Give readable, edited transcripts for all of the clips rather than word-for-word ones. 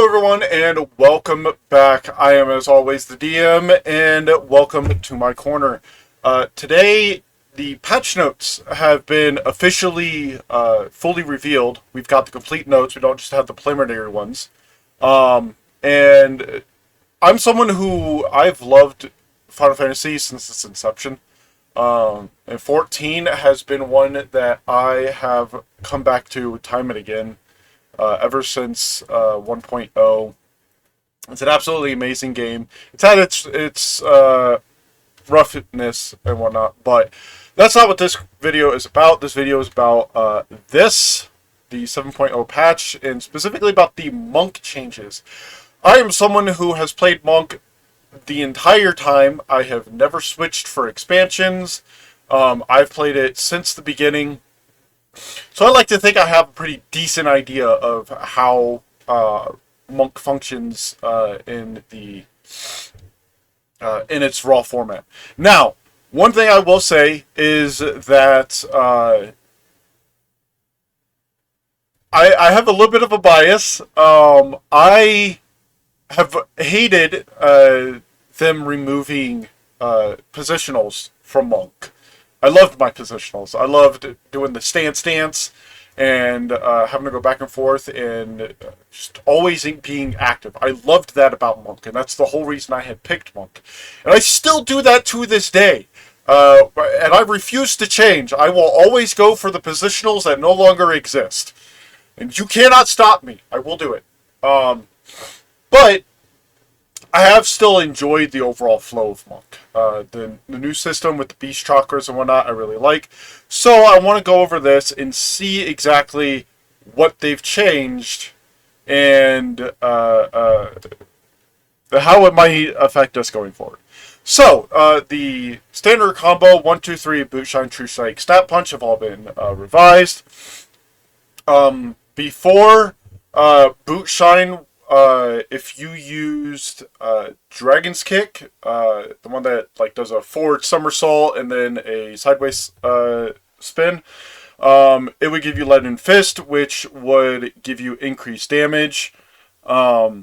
Hello everyone and welcome back. I am as always the DM and welcome to my corner. Today the patch notes have been officially fully revealed. We've got the complete notes, we don't just have the preliminary ones. And I'm someone who I've loved Final Fantasy since its inception. And 14 has been one that I have come back to time and again. Ever since 1.0. It's an absolutely amazing game. It's had its roughness and whatnot, but that's not what this video is about. This video is about the 7.0 patch, and specifically about the monk changes. I am someone who has played monk the entire time. I have never switched for expansions. I've played it since the beginning. So I like to think I have a pretty decent idea of how monk functions in its raw format. Now, one thing I will say is that I have a little bit of a bias. I have hated them removing positionals from monk. I loved my positionals. I loved doing the stance and having to go back and forth and just always being active. I loved that about monk, and that's the whole reason I had picked monk. And I still do that to this day. And I refuse to change. I will always go for the positionals that no longer exist. And you cannot stop me. I will do it. But I have still enjoyed the overall flow of monk. The new system with the beast chakras and whatnot I really like. So I want to go over this and see exactly what they've changed and how it might affect us going forward. So, the standard combo 1, 2, 3, Boot Shine, True Strike, Snap Punch have all been revised. Before Boot Shine, if you used Dragon's Kick, the one that like does a forward somersault and then a sideways spin, it would give you Leaden Fist, which would give you increased damage. Now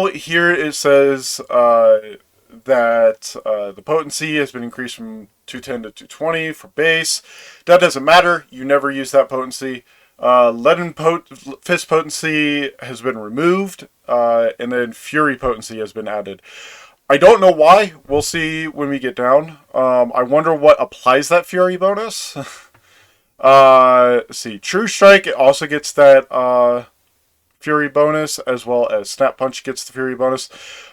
here it says that the potency has been increased from 210 to 220 for base. That doesn't matter. You never use that potency. Leaden Fist potency has been removed, and then Fury potency has been added. I don't know why. We'll see when we get down. I wonder what applies that Fury bonus. Let's see. True Strike, it also gets that Fury bonus, as well as Snap Punch gets the Fury bonus.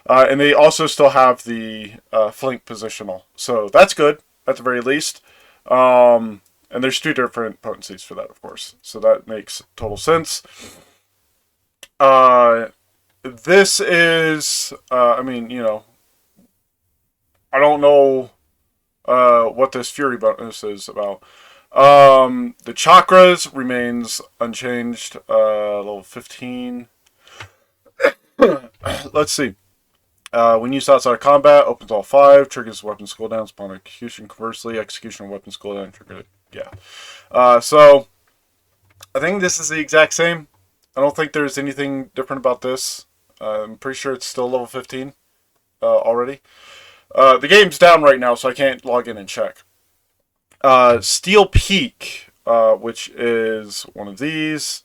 And they also still have the flank positional. So that's good, at the very least. And there's two different potencies for that, of course. So that makes total sense. This is, I mean, you know, I don't know what this Fury bonus is about. The chakras remains unchanged, level 15. Let's see. When used outside of combat, opens all 5, triggers weapons cooldowns upon execution. Conversely, execution of weapons cooldown trigger. Yeah. So, I think this is the exact same. I don't think there's anything different about this. I'm pretty sure it's still level 15 already. The game's down right now, so I can't log in and check. Steel Peak, which is one of these,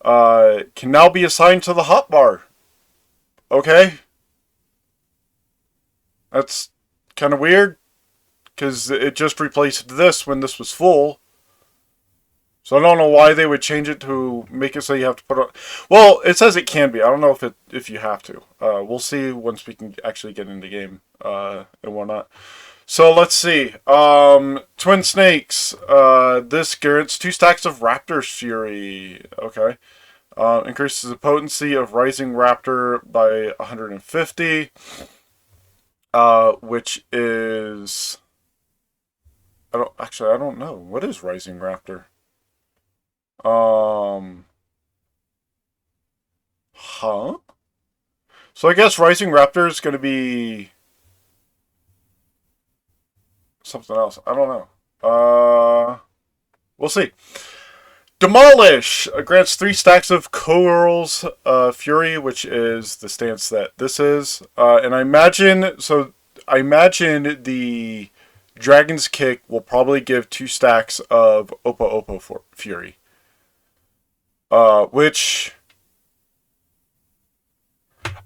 can now be assigned to the hotbar. Okay. That's kind of weird, because it just replaced this when this was full. So I don't know why they would change it to make it so you have to put it. Well, it says it can be. I don't know if you have to. We'll see once we can actually get into the game and whatnot. So let's see. Twin Snakes. This guarantees 2 stacks of Raptor's Fury. Okay. Increases the potency of Rising Raptor by 150. Which is... I don't know. What is Rising Raptor? Huh? So I guess Rising Raptor is going to be something else. I don't know. We'll see. Demolish grants 3 stacks of Coral's Fury, which is the stance that this is. And I imagine the Dragon's Kick will probably give 2 stacks of Oppo Fury. Which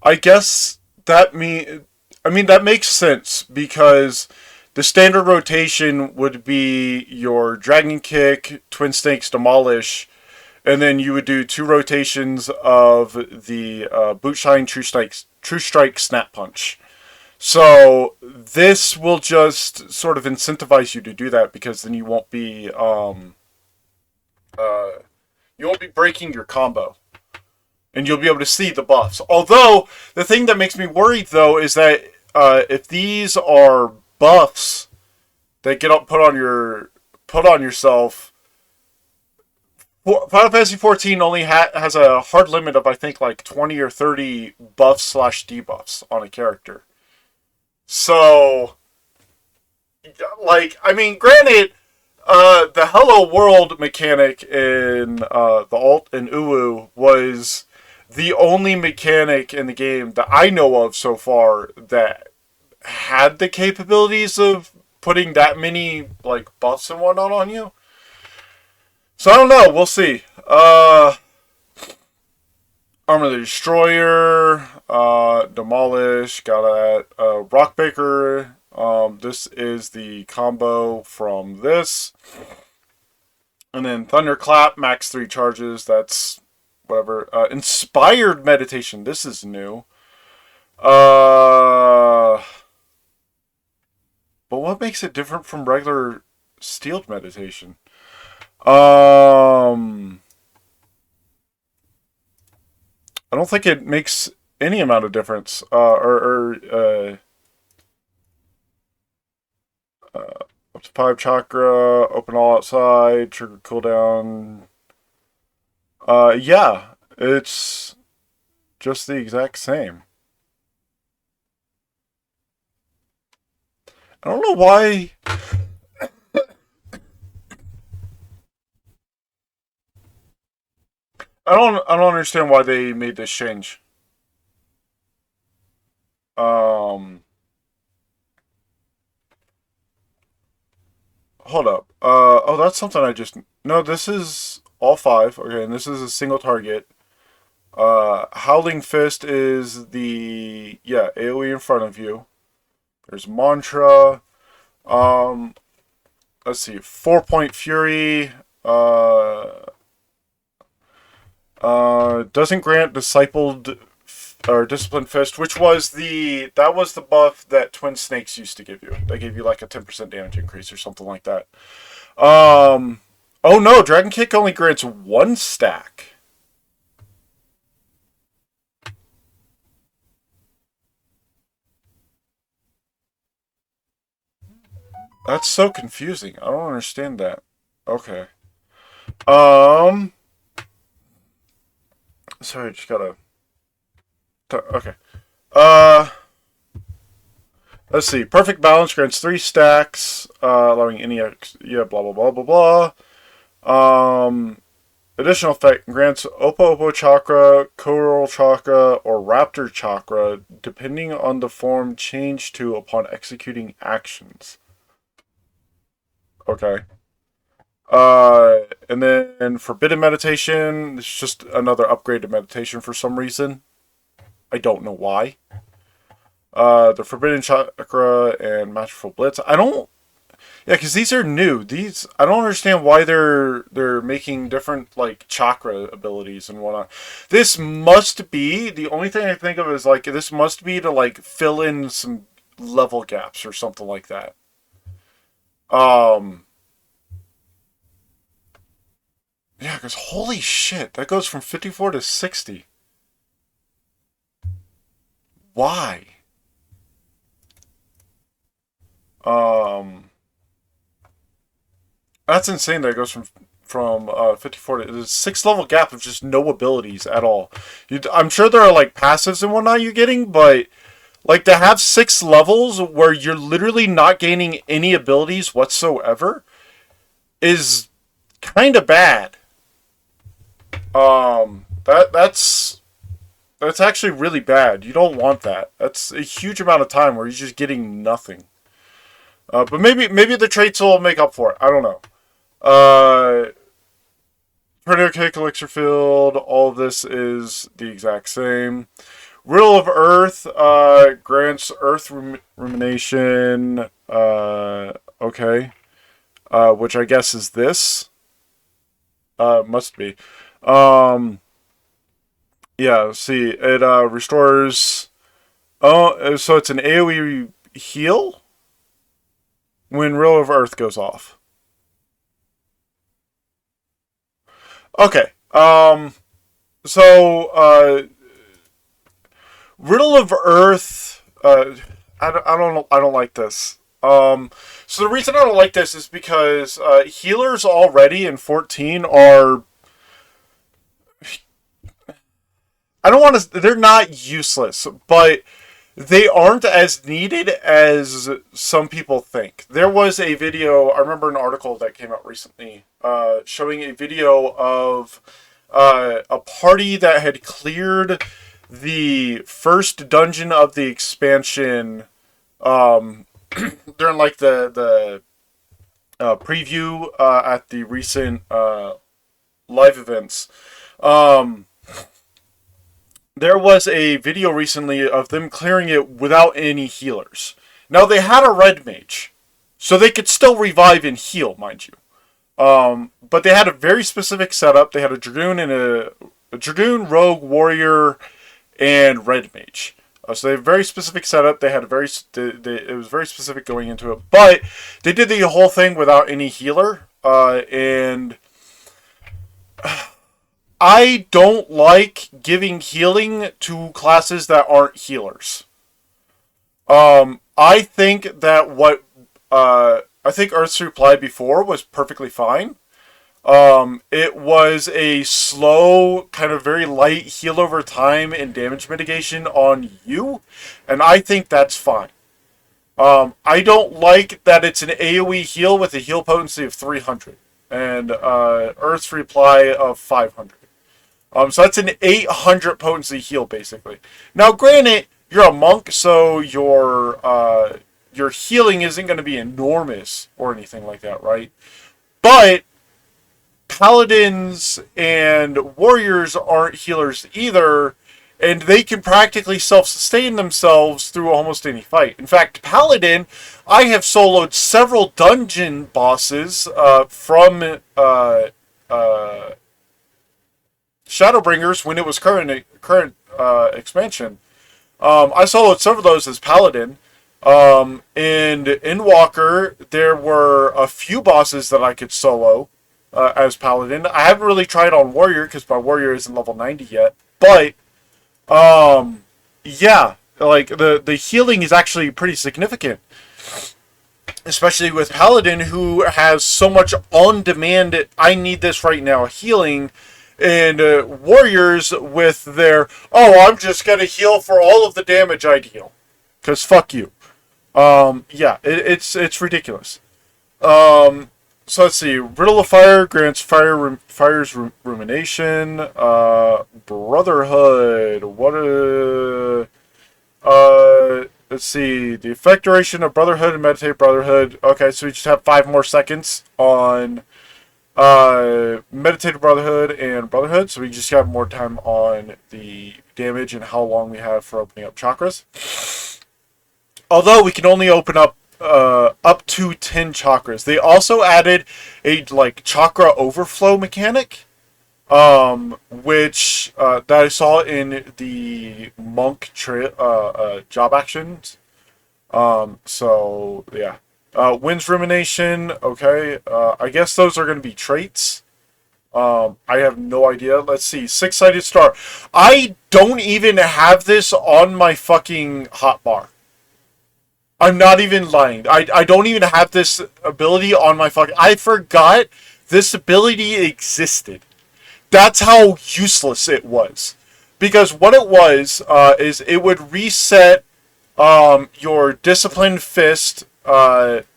I guess that that makes sense because the standard rotation would be your Dragon Kick, Twin Snakes, Demolish, and then you would do 2 rotations of the Bootshine, True Strike, Snap Punch. So this will just sort of incentivize you to do that because then you won't be breaking your combo. And you'll be able to see the buffs. Although, the thing that makes me worried, though, is that if these are buffs that get put on yourself, Final Fantasy XIV only has a hard limit of, I think, like 20 or 30 buffs/debuffs on a character. So, granted, the Hello World mechanic in the alt and Uwu was the only mechanic in the game that I know of so far that had the capabilities of putting that many buffs and whatnot on you. So I don't know. We'll see. Armor the Destroyer, Demolish, got that. Rockbaker. This is the combo from this. And then Thunderclap, max 3 charges. That's whatever. Inspired Meditation. This is new. But what makes it different from regular Steeled Meditation? I don't think it makes any amount of difference. Up to 5 chakra, open all outside, trigger cooldown. Yeah, it's just the exact same. I don't know why. I don't understand why they made this change. Hold up. Oh, that's something I just... No, this is all 5. Okay, and this is a single target. Howling Fist is the... Yeah, AoE in front of you. There's Mantra. Let's see. 4-point Fury. Doesn't grant Discipled... or Disciplined Fist, which was the buff that Twin Snakes used to give you. They gave you like a 10% damage increase or something like that. Oh no, Dragon Kick only grants 1 stack. That's so confusing. I don't understand that. Okay. Sorry, just gotta... Okay. Let's see. Perfect Balance grants 3 stacks, allowing any yeah, blah blah blah blah blah. Additional effect grants Oppo Chakra, Coral Chakra, or Raptor Chakra, depending on the form changed to upon executing actions. Okay. And then Forbidden Meditation, it's just another upgraded meditation for some reason. I don't know why. The Forbidden Chakra and Masterful Blitz. I don't... Yeah, because these are new. I don't understand why they're making different, chakra abilities and whatnot. This must be... The only thing I think of is, this must be to, fill in some level gaps or something like that. Yeah, because holy shit, that goes from 54 to 60. Why? That's insane that it goes from 54 to... There's a 6-level gap of just no abilities at all. I'm sure there are, passives and whatnot you're getting, but... to have 6 levels where you're literally not gaining any abilities whatsoever is kind of bad. That's actually really bad. You don't want that. That's a huge amount of time where you're just getting nothing. But maybe the traits will make up for it. I don't know. Tornado Kick, Elixir Field, all of this is the exact same. Riddle of Earth grants Earth Rumination. Okay. Which I guess is this. Must be. Yeah, see, it restores. Oh, so it's an AoE heal when Riddle of Earth goes off. Okay. So Riddle of Earth. I don't like this. So the reason I don't like this is because healers already in 14 are. I don't want to. They're not useless, but they aren't as needed as some people think. There was a video. I remember an article that came out recently, showing a video of a party that had cleared the first dungeon of the expansion during like the preview at the recent live events. There was a video recently of them clearing it without any healers. Now they had a red mage, so they could still revive and heal, mind you. But they had a very specific setup. They had a dragoon and a dragoon, rogue, warrior, and red mage. So they have a very specific setup. They had a very it was very specific going into it, but they did the whole thing without any healer, and I don't like giving healing to classes that aren't healers. I think that I think Earth's reply before was perfectly fine. It was a slow, kind of very light heal over time and damage mitigation on you, and I think that's fine. I don't like that it's an AoE heal with a heal potency of 300 and Earth's reply of 500. So that's an 800 potency heal, basically. Now, granted, you're a monk, so your healing isn't going to be enormous or anything like that, right? But paladins and warriors aren't healers either, and they can practically self-sustain themselves through almost any fight. In fact, paladin, I have soloed several dungeon bosses from Shadowbringers when it was current expansion. I soloed some of those as Paladin. And in Walker, there were a few bosses that I could solo as Paladin. I haven't really tried on Warrior because my Warrior isn't level 90 yet. But, yeah, like the healing is actually pretty significant. Especially with Paladin, who has so much on-demand, I need this right now, healing. And warriors with their, oh, I'm just going to heal for all of the damage I deal. Because fuck you. Yeah, it's ridiculous. So let's see. Riddle of Fire grants fire's rumination. Brotherhood. Let's see. The effect duration of Brotherhood and Meditate Brotherhood. Okay, so we just have 5 more seconds on Meditative Brotherhood and Brotherhood, so we just have more time on the damage and how long we have for opening up chakras. Although we can only open up to 10 chakras. They also added a chakra overflow mechanic, which that I saw in the monk job actions. So yeah. Wind's Rumination, okay. I guess those are going to be traits. I have no idea. Let's see. Six-Sided Star. I don't even have this on my fucking hotbar. I'm not even lying. I don't even have this ability on my fucking... I forgot this ability existed. That's how useless it was. Because what it was is it would reset your Disciplined Fist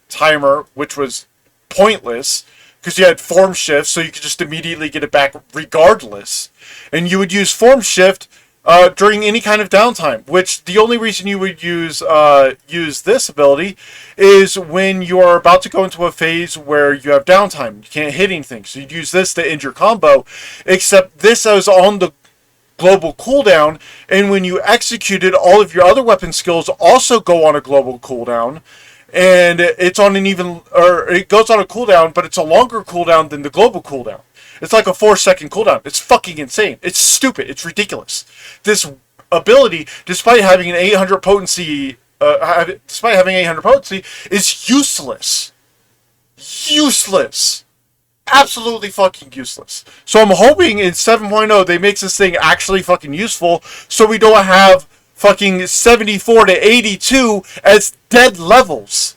timer, which was pointless because you had form shifts, so you could just immediately get it back regardless. and you would use Form Shift during any kind of downtime. Which the only reason you would use this ability is when you are about to go into a phase where you have downtime. You can't hit anything, so you'd use this to end your combo. Except this is on the global cooldown, and when you execute it, all of your other weapon skills also go on a global cooldown, and it goes on a cooldown, but it's a longer cooldown than the global cooldown. It's like a 4-second cooldown. It's fucking insane. It's stupid. It's ridiculous. This ability, despite having an 800 potency, is useless. Useless. Absolutely fucking useless. So I'm hoping in 7.0 they make this thing actually fucking useful, so we don't have fucking 74 to 82 as dead levels.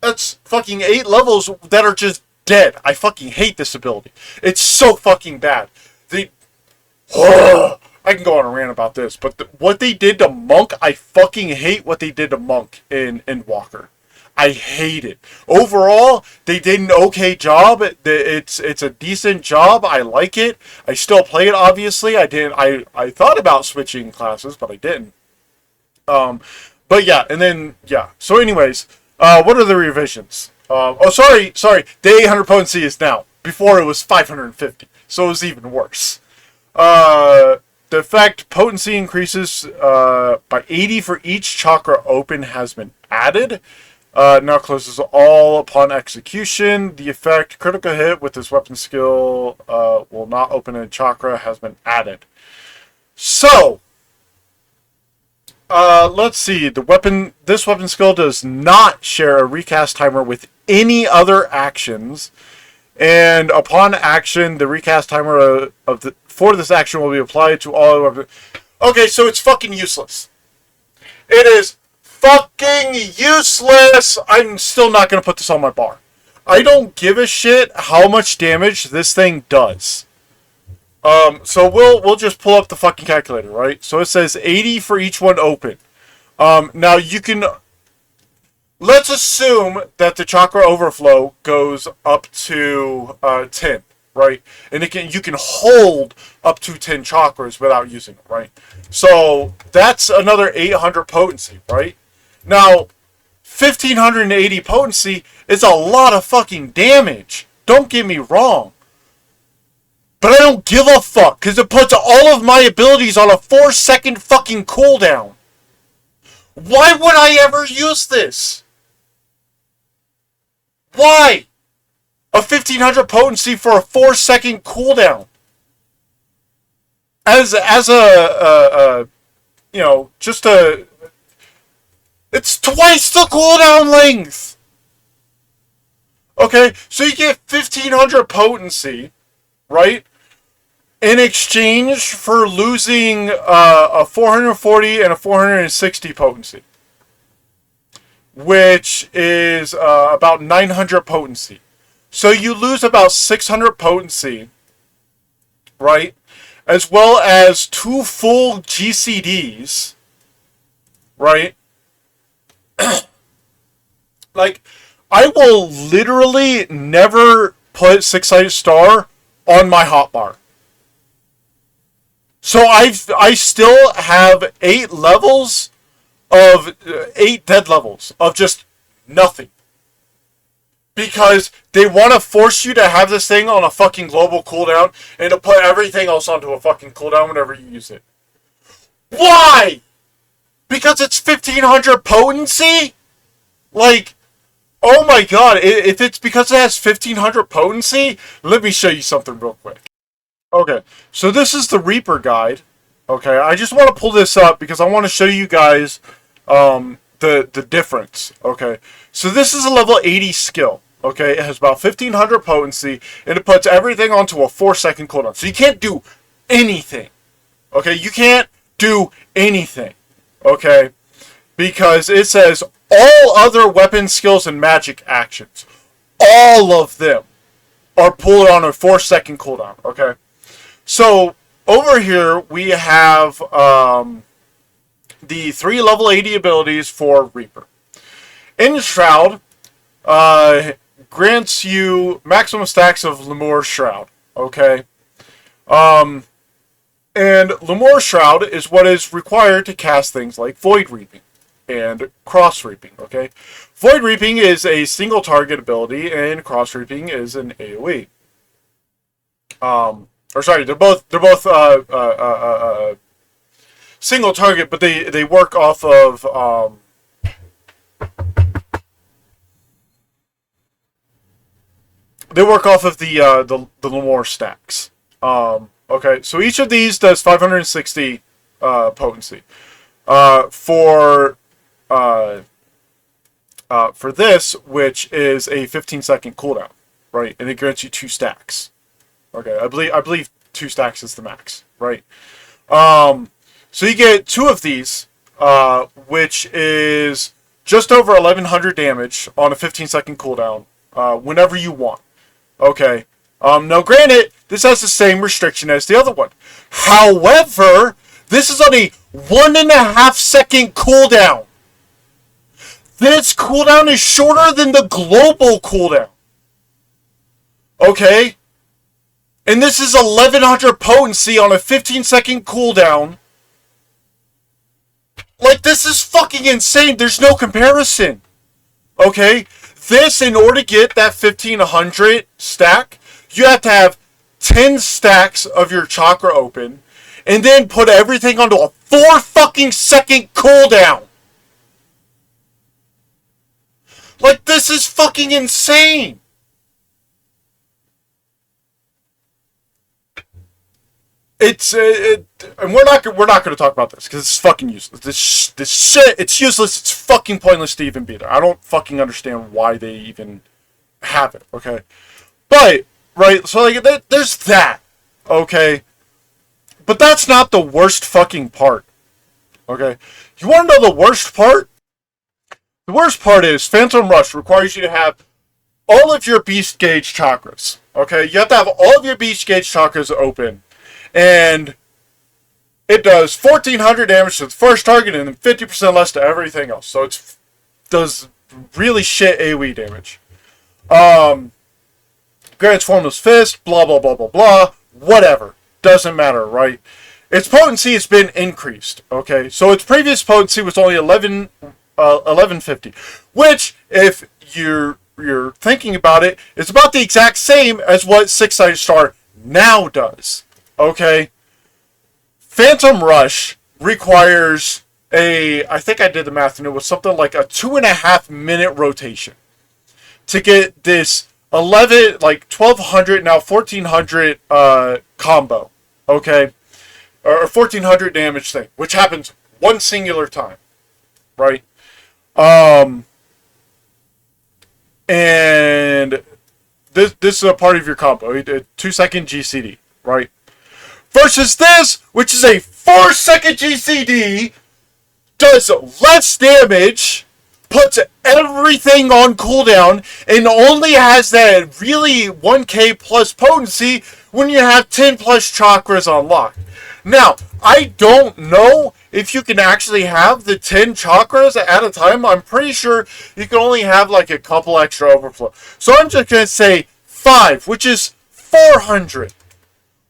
That's fucking 8 levels that are just dead. I fucking hate this ability. It's so fucking bad. I can go on a rant about this, but what they did to Monk, I fucking hate what they did to Monk in Walker. I hate it. Overall, they did an okay job. It's a decent job. I like it. I still play it, obviously. I thought about switching classes, but I didn't. But yeah, and then, yeah. So anyways, what are the revisions? Sorry. The 800 potency is now. Before it was 550. So it was even worse. The effect potency increases by 80 for each chakra open has been added. Now closes all upon execution. The effect critical hit with this weapon skill will not open a chakra has been added. So, let's see. This weapon skill does not share a recast timer with any other actions, and upon action, the recast timer for this action will be applied to all weapons. Okay, so it's fucking useless. It is fucking useless. I'm still not going to put this on my bar. I don't give a shit how much damage this thing does. So we'll just pull up the fucking calculator, right? So it says 80 for each one open. Now you can, let's assume that the chakra overflow goes up to 10, right? And you can hold up to 10 chakras without using it, right? So that's another 800 potency, right? Now, 1580 potency is a lot of fucking damage. Don't get me wrong. But I don't give a fuck, because it puts all of my abilities on a 4-second fucking cooldown. Why would I ever use this? Why? A 1500 potency for a 4-second cooldown. As a just a... It's twice the cooldown length! Okay, so you get 1500 potency, right? In exchange for losing a 440 and a 460 potency. Which is about 900 potency. So you lose about 600 potency, right? As well as 2 full GCDs, right? Like, I will literally never put 6-sided star on my hotbar. So I still have 8 levels of 8 dead levels of just nothing. Because they want to force you to have this thing on a fucking global cooldown and to put everything else onto a fucking cooldown whenever you use it. Why? Because it's 1500 potency? Like, oh my god, if it's because it has 1500 potency, let me show you something real quick. Okay, so this is the Reaper guide. Okay, I just want to pull this up because I want to show you guys the difference. Okay, so this is a level 80 skill. Okay, it has about 1500 potency, and it puts everything onto a 4-second cooldown. So you can't do anything. Okay, you can't do anything. Okay, because it says all other weapon skills and magic actions, all of them are pulled on a 4-second cooldown. Okay, so over here we have the 3 level 80 abilities for Reaper. Enshroud grants you maximum stacks of Lemur Shroud. Okay, And Lemure Shroud is what is required to cast things like Void Reaping and Cross Reaping, okay? Void Reaping is a single target ability, and Cross Reaping is an AoE. Or sorry, they're both single target, but they work off of the Lemure stacks. Okay, so each of these does 560 potency. For this, which is a 15-second cooldown, right? And it grants you 2 stacks. Okay, I believe 2 stacks is the max, right? So you get 2 of these, which is just over 1100 damage on a 15-second cooldown, whenever you want. Okay. Now, granted, this has the same restriction as the other one. However, this is on a 1.5 second cooldown. This cooldown is shorter than the global cooldown. Okay? And this is 1100 potency on a 15-second cooldown. Like, this is fucking insane. There's no comparison. Okay? This, in order to get that 1500 stack, you have to have 10 stacks of your chakra open, and then put everything onto a 4 fucking second cooldown. Like, this is fucking insane. And we're not going to talk about this because it's fucking useless. This shit, it's useless. It's fucking pointless to even be there. I don't fucking understand why they even have it. Okay, but right, so like there's that. Okay, but that's not the worst fucking part. Okay, you want to know the worst part? The worst part is Phantom Rush requires you to have all of your beast gauge chakras. Okay, you have to have all of your beast gauge chakras open. And it does 1400 damage to the first target and then 50% less to everything else. So it does really shit AoE damage. Grants Formless Fist, blah, blah, blah, blah, blah. Whatever. Doesn't matter, right? Its potency has been increased, okay? So its previous potency was only 1150. Which, if you're thinking about it, is about the exact same as what 6-Sided Star now does. Okay, Phantom Rush requires I think I did the math, and it was something like a 2.5 minute rotation to get this 1200, now 1400 combo, okay, or 1400 damage thing, which happens one singular time, right? And this is a part of your combo, a 2-second GCD, right? Versus this, which is a 4-second GCD, does less damage, puts everything on cooldown, and only has that really 1k plus potency when you have 10 plus chakras unlocked. Now, I don't know if you can actually have the 10 chakras at a time. I'm pretty sure you can only have like a couple extra overflow. So I'm just going to say 5, which is 400.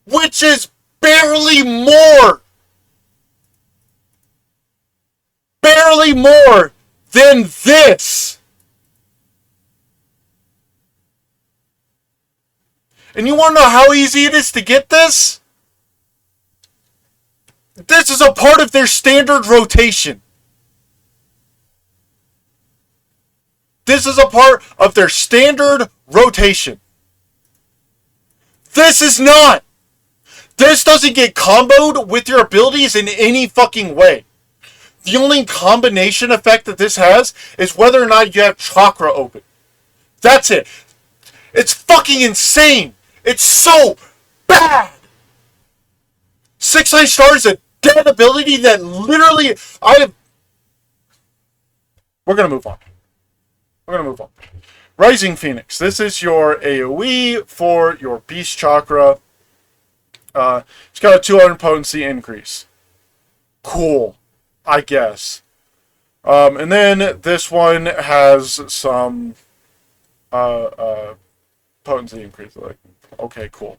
Which is barely more than this. And you want to know how easy it is to get this? This is a part of their standard rotation. This is a part of their standard rotation. This is not. This doesn't get comboed with your abilities in any fucking way. The only combination effect that this has is whether or not you have chakra open. That's it. It's fucking insane. It's so bad. 6-Sided Star is a dead ability that literally We're gonna move on. Rising Phoenix. This is your AoE for your Beast Chakra. It's got a 200 potency increase. Cool, I guess. And then this one has some potency increase. Like, okay, cool.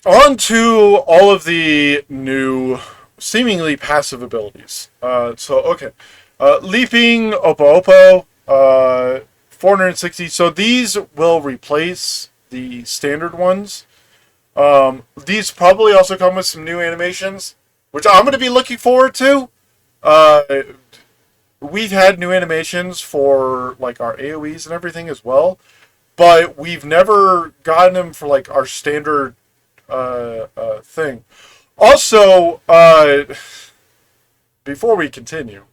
On to all of the new, seemingly passive abilities. Okay. Leaping, Oppo Oppo, 460. So these will replace the standard ones. These probably also come with some new animations, which I'm going to be looking forward to. Uh, we've had new animations for like our AoEs and everything as well, but we've never gotten them for like our standard thing. Also, before we continue,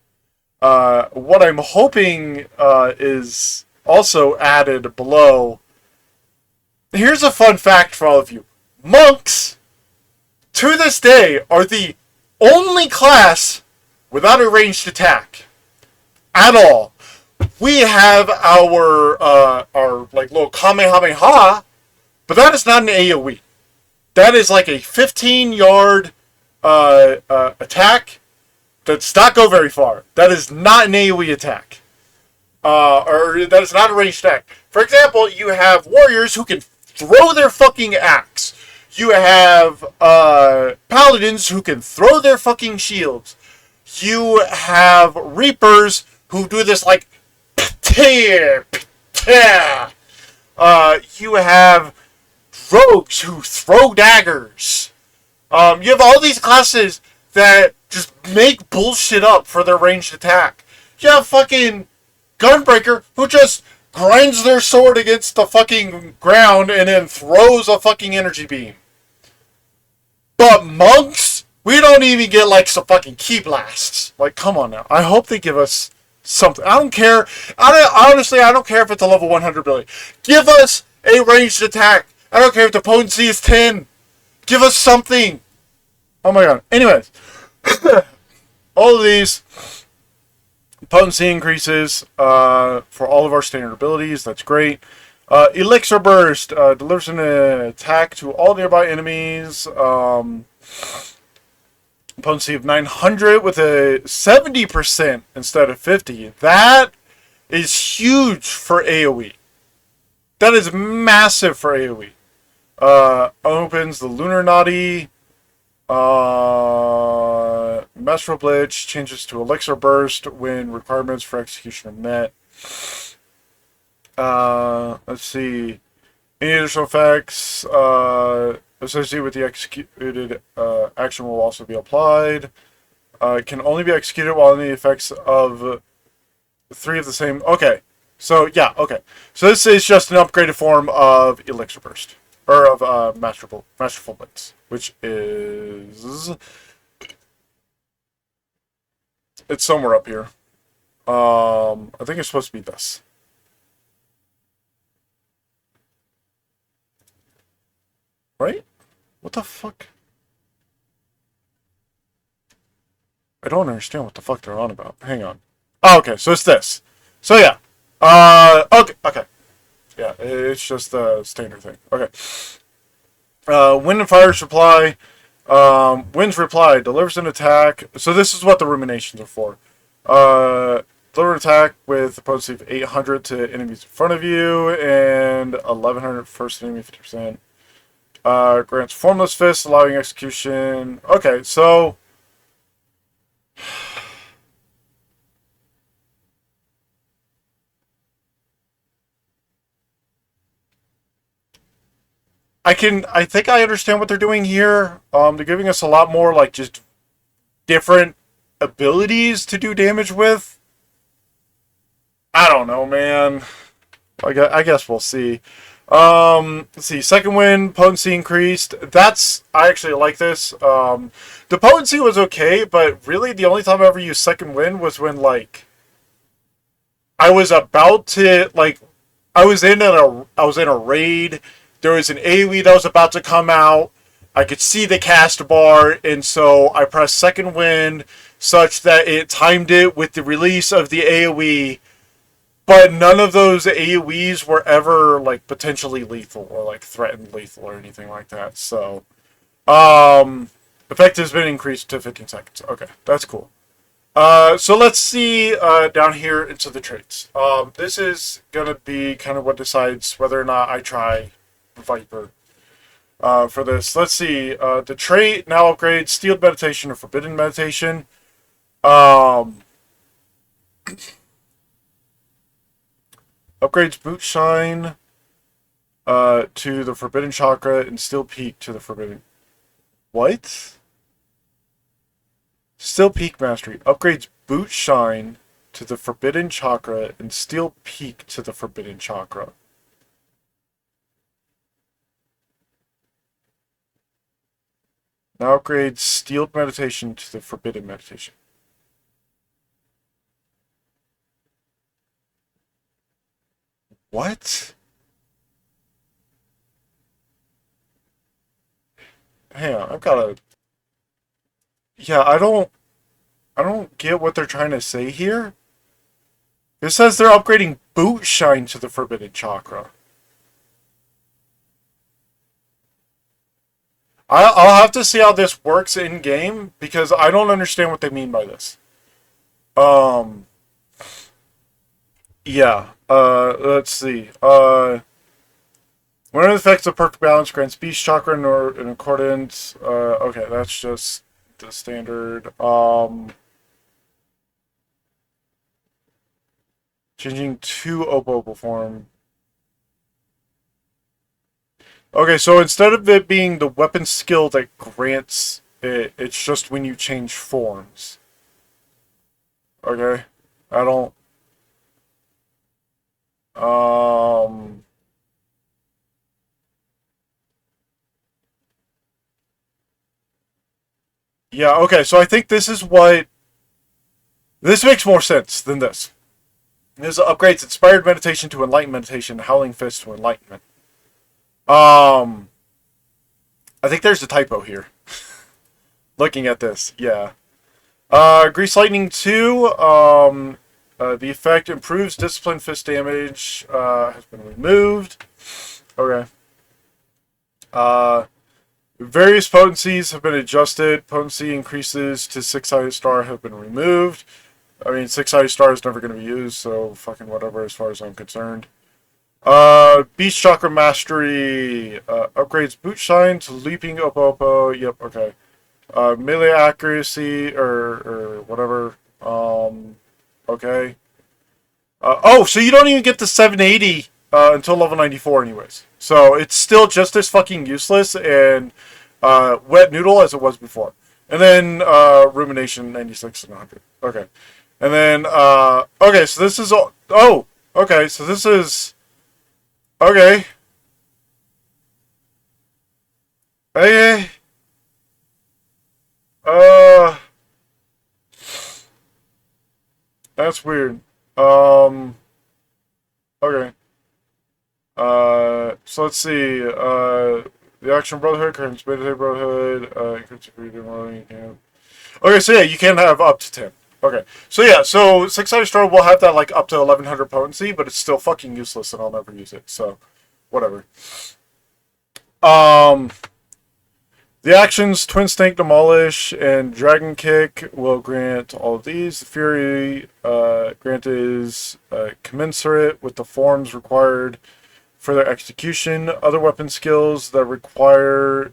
what I'm hoping is also added below. Here's a fun fact for all of you. Monks, to this day, are the only class without a ranged attack at all. We have our like little Kamehameha, but that is not an AoE. That is like a 15-yard attack that does not go very far. That is not an AoE attack. Or that is not a ranged attack. For example, you have warriors who can throw their fucking axe. You have paladins who can throw their fucking shields. You have reapers who do this like tear. You have rogues who throw daggers. You have all these classes that just make bullshit up for their ranged attack. You have fucking Gunbreaker who just grinds their sword against the fucking ground and then throws a fucking energy beam. But monks, we don't even get like some fucking key blasts. Like, come on now. I hope they give us something. I don't care. Honestly, I don't care if it's a level 100 ability. Give us a ranged attack. I don't care if the potency is 10. Give us something. Oh my god. Anyways. All of these potency increases for all of our standard abilities. That's great. Elixir Burst delivers an attack to all nearby enemies. Potency of 900 with a 70% instead of 50. That is huge for AoE. That is massive for AoE. Opens the Lunar Naughty. Masterful Blitz changes to Elixir Burst when requirements for execution are met. Let's see. Any additional effects associated with the executed action will also be applied. It can only be executed while in the effects of 3 of the same. Okay. So, yeah, okay. So this is just an upgraded form of Elixir Burst. Or of Masterful Blitz. Which is... It's somewhere up here. I think it's supposed to be this. Right? What the fuck? I don't understand what the fuck they're on about. Hang on. Oh, okay, so it's this. So yeah. Okay. Yeah, it's just the standard thing. Okay. Wind and Fire Supply. Wind's Reply delivers an attack. So this is what the ruminations are for. Deliver an attack with a potency of 800 to enemies in front of you and 1100 first enemy 50%. Grants Formless Fist, allowing execution. Okay, so I think I understand what they're doing here. They're giving us a lot more like just different abilities to do damage with. I don't know, man. I guess we'll see. Let's see. Second wind, potency increased. I actually like this. The potency was okay, but really the only time I ever used second wind was when like I was about to like I was in a raid. There was an AoE that was about to come out. I could see the cast bar, and so I pressed second wind such that it timed it with the release of the AoE. But none of those AoEs were ever like potentially lethal or like threatened lethal or anything like that. So, effect has been increased to 15 seconds. Okay, that's cool. So let's see down here into the traits. This is gonna be kind of what decides whether or not I try Viper. for this. Let's see. The trait now upgrades Steeled Meditation or Forbidden Meditation. Upgrades Boot Shine to the Forbidden Chakra and Steel Peak to the Forbidden. What? Steel Peak Mastery. Upgrades Boot Shine to the Forbidden Chakra and Steel Peak to the Forbidden Chakra. Now upgrades Steeled Meditation to the Forbidden Meditation. What? Hang on, I've got a... Yeah, I don't get what they're trying to say here. It says they're upgrading Boot Shine to the Forbidden Chakra. I'll have to see how this works in game because I don't understand what they mean by this. Yeah. Let's see. One of the effects of perfect balance grants Beast Chakra in accordance. Okay, that's just the standard. Changing to Opo form. Okay, so instead of it being the weapon skill that grants it, it's just when you change forms. Okay, I don't. Yeah, okay, so I think this is what... This makes more sense than this. This upgrades Inspired Meditation to Enlightened Meditation, Howling Fist to Enlightenment. I think there's a typo here. Looking at this, yeah. Grease Lightning 2, the effect improves Discipline Fist damage, has been removed. Okay. Various potencies have been adjusted. Potency increases to 6-sided star have been removed. I mean, 6-sided star is never going to be used, so fucking whatever as far as I'm concerned. Beast Chakra Mastery upgrades Boot Shine to Leaping Opo. Yep, okay. Melee accuracy or whatever. Okay. Oh, so you don't even get the 780 until level 94 anyways. So it's still just as fucking useless and wet noodle as it was before. And then Rumination 96 and 100. Okay. And then, okay, so this is all... Oh, okay, so this is... Okay. Okay. That's weird. Okay. So let's see. The Action Brotherhood, current Meditative Brotherhood, okay, so yeah, you can have up to 10. Okay. So yeah, so 6-sided star will have that like up to 1100 potency, but it's still fucking useless and I'll never use it. So whatever. The actions Twin Snake Demolish and Dragon Kick will grant all of these. The Fury grant is commensurate with the forms required for their execution. Other weapon skills that require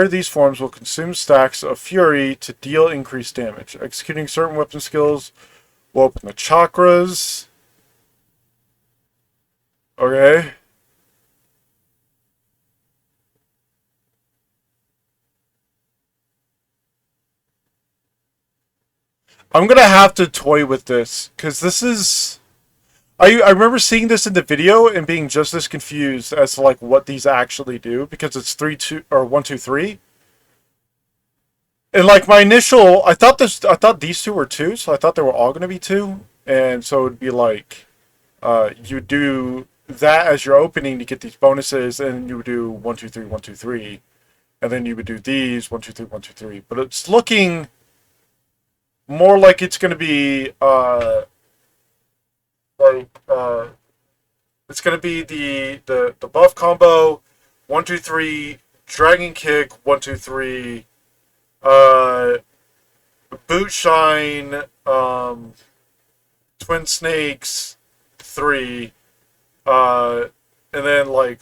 these forms will consume stacks of Fury to deal increased damage. Executing certain weapon skills will open the chakras. Okay. I'm gonna have to toy with this, because this is... I remember seeing this in the video and being just as confused as to like what these actually do, because it's 3, 2, or 1, 2, 3. And like my initial, I thought these two were 2, so I thought they were all gonna be 2. And so it'd be like, you do that as your opening to get these bonuses, and you would do 1, 2, 3, 1, 2, 3. And then you would do these, 1, 2, 3, 1, 2, 3. But it's looking more like it's going to be, it's going to be the buff combo, 1, 2, 3, Dragon Kick, 1, 2, 3, Boot Shine, Twin Snakes, 3, uh, and then like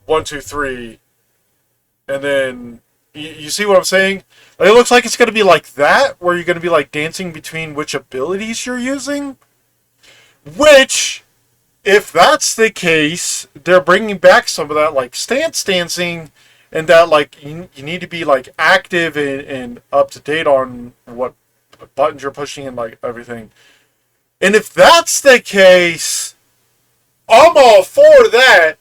1, 2, 3, and then you see what I'm saying? Like, it looks like it's going to be like that, where you're going to be like dancing between which abilities you're using. Which, if that's the case, they're bringing back some of that like stance dancing, and that like you need to be like active and up to date on what buttons you're pushing and like everything. And if that's the case, I'm all for that.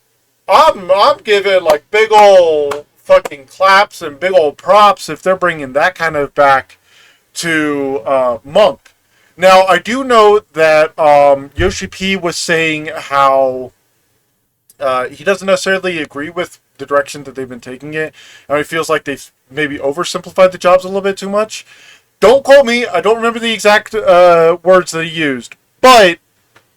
I'm giving like big old fucking claps and big old props if they're bringing that kind of back to Monk. Now I do know that Yoshi P was saying how he doesn't necessarily agree with the direction that they've been taking it, and he feels like they've maybe oversimplified the jobs a little bit too much. Don't quote me. I don't remember the exact words that he used, but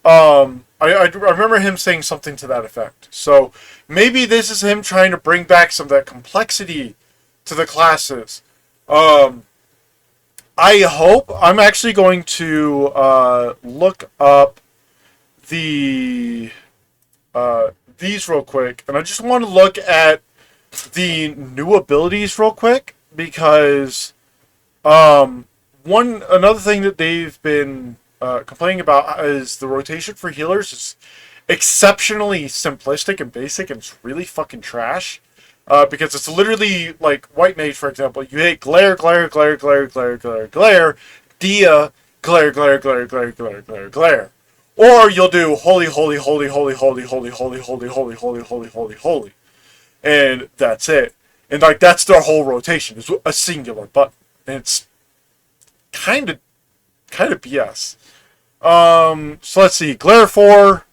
I remember him saying something to that effect. So maybe this is him trying to bring back some of that complexity to the classes. I hope. I'm actually going to look up the these real quick, and I just want to look at the new abilities real quick, because another thing that they've been complaining about is the rotation for healers is exceptionally simplistic and basic, and it's really fucking trash. Because it's literally like White Mage, for example. You hit glare, glare, glare, glare, glare, glare, glare, Dia, glare, glare, glare, glare, glare, glare, glare. Or you'll do holy, holy, holy, holy, holy, holy, holy, holy, holy, holy, holy, holy, holy. And that's it. And like that's their whole rotation. It's a singular button. And it's kind of BS. So let's see. Glare 4,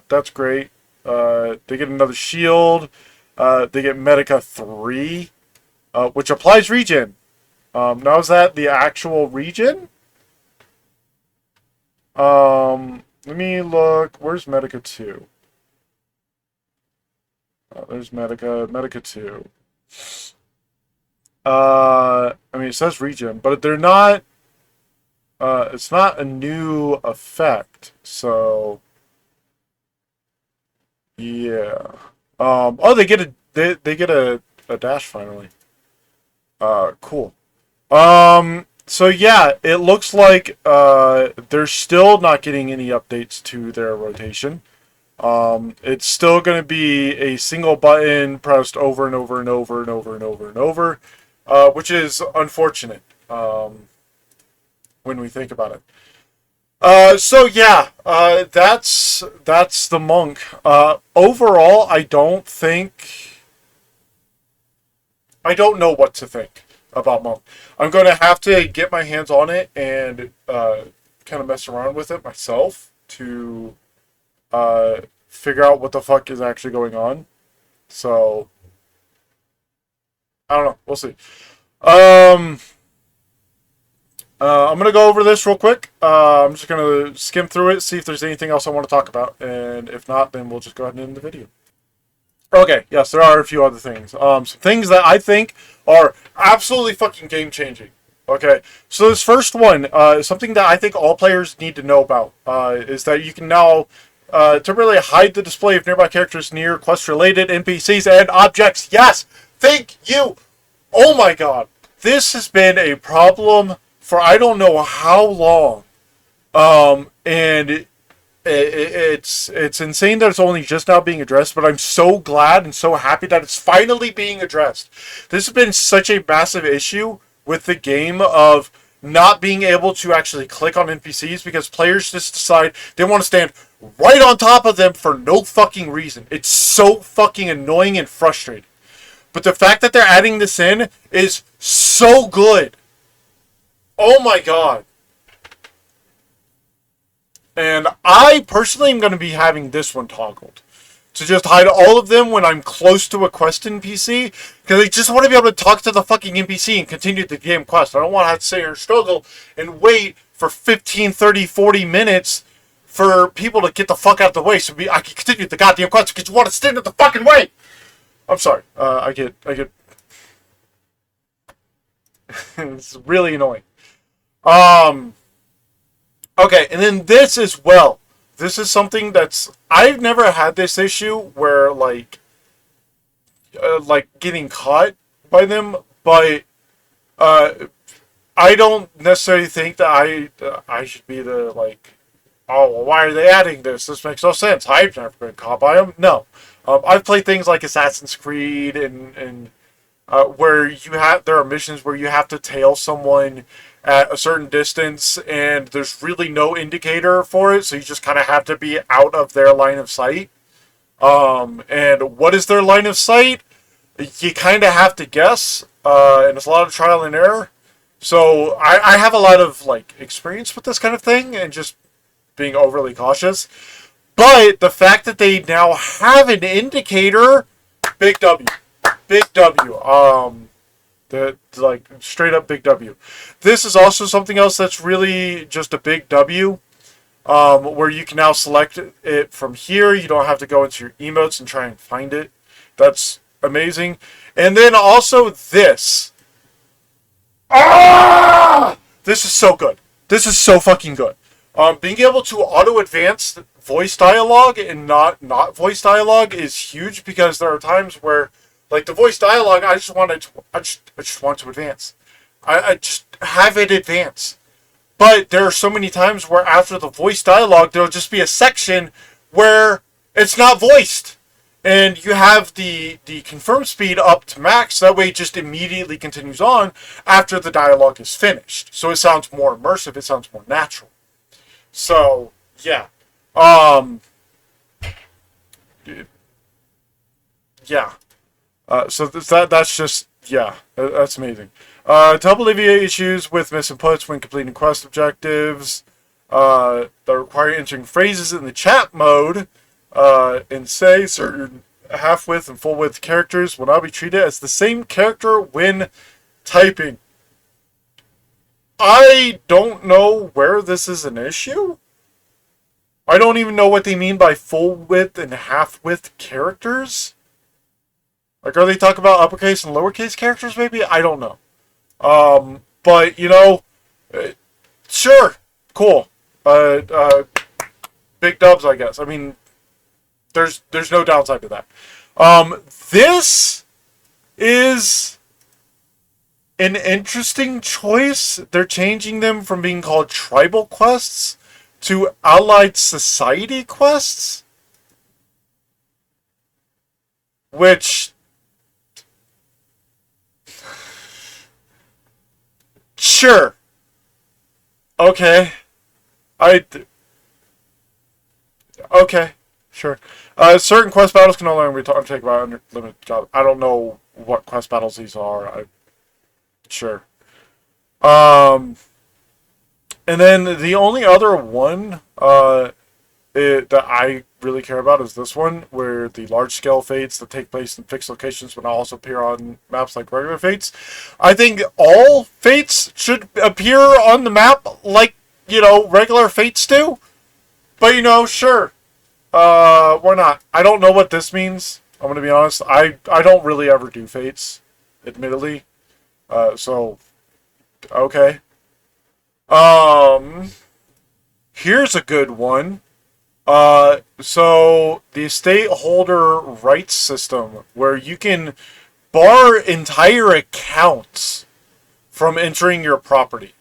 that's great. They get another shield. They get Medica 3, which applies regen. Now is that the actual regen? Let me look. Where's Medica 2? There's Medica 2. I mean, it says regen, but they're not. It's not a new effect, so yeah. Oh, they get a dash finally. Cool. So yeah, it looks like they're still not getting any updates to their rotation. It's still going to be a single button pressed over and over and over and over and over and over, which is unfortunate when we think about it. So yeah, that's the Monk. Overall, I don't know what to think about Monk. I'm going to have to get my hands on it and kind of mess around with it myself to figure out what the fuck is actually going on. So I don't know. We'll see. I'm going to go over this real quick. I'm just going to skim through it, see if there's anything else I want to talk about. And if not, then we'll just go ahead and end the video. Okay, yes, there are a few other things. Some things that I think are absolutely fucking game-changing. Okay, so this first one, something that I think all players need to know about, is that you can now temporarily hide the display of nearby characters near quest-related NPCs and objects. Yes! Thank you! Oh my god. This has been a problem for I don't know how long. And it's insane that it's only just now being addressed, but I'm so glad and so happy that it's finally being addressed. This has been such a massive issue with the game of not being able to actually click on NPCs because players just decide they want to stand right on top of them for no fucking reason. It's so fucking annoying and frustrating. But the fact that they're adding this in is so good. Oh my god. And I personally am going to be having this one toggled. To just hide all of them when I'm close to a quest NPC. Because I just want to be able to talk to the fucking NPC and continue the game quest. I don't want to have to sit here and struggle and wait for 15, 30, 40 minutes for people to get the fuck out of the way so I can continue the goddamn quest because you want to stand in the fucking way. I'm sorry. I get it's really annoying. Okay, and then this as well. this is something that's I've never had this issue where like getting caught by them, but uh, I don't necessarily think that I should be the like, oh, well, why are they adding this? This makes no sense. I've never been caught by them. No, I've played things like Assassin's Creed and where there are missions where you have to tail someone at a certain distance and there's really no indicator for it, so you just kind of have to be out of their line of sight. And what is their line of sight? You kind of have to guess, and it's a lot of trial and error. So I have a lot of like experience with this kind of thing and just being overly cautious. But the fact that they now have an indicator, big W, big W. The like straight up big W. This is also something else that's really just a big W. Where you can now select it from here. You don't have to go into your emotes and try and find it. That's amazing. And then also this. Ah! This is so good. This is so fucking good. Being able to auto-advance voice dialogue and not voice dialogue is huge, because there are times where, like, the voice dialogue, I just want to advance. I just have it advance. But there are so many times where after the voice dialogue, there'll just be a section where it's not voiced. And you have the confirm speed up to max. That way it just immediately continues on after the dialogue is finished. So it sounds more immersive. It sounds more natural. So, yeah. Yeah. So that's just, yeah, that's amazing. To help alleviate issues with misinputs when completing quest objectives that require entering phrases in the chat mode, and say certain half-width and full-width characters will now be treated as the same character when typing. I don't know where this is an issue. I don't even know what they mean by full-width and half-width characters. Like, are they talking about uppercase and lowercase characters, maybe? I don't know. But, you know, sure, cool. Big dubs, I guess. I mean, there's no downside to that. This is an interesting choice. They're changing them from being called tribal quests to allied society quests, which, sure, okay, okay, sure. Certain quest battles can only be undertaken by unlimited job. I don't know what quest battles these are. Sure. And then the only other one that I really care about is this one, where the large-scale fates that take place in fixed locations will now also appear on maps like regular fates. I think all fates should appear on the map like, you know, regular fates do. But, you know, sure. Why not? I don't know what this means. I'm gonna be honest. I don't really ever do fates, admittedly. So, okay. Here's a good one. So the estate holder rights system, where you can bar entire accounts from entering your property.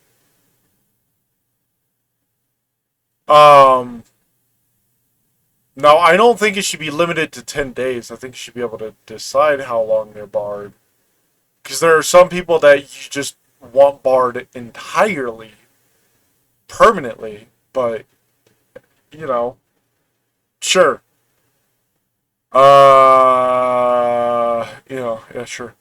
Now, I don't think it should be limited to 10 days. I think you should be able to decide how long they're barred. Because there are some people that you just want barred entirely, permanently, but, you know, sure. You know, yeah, sure.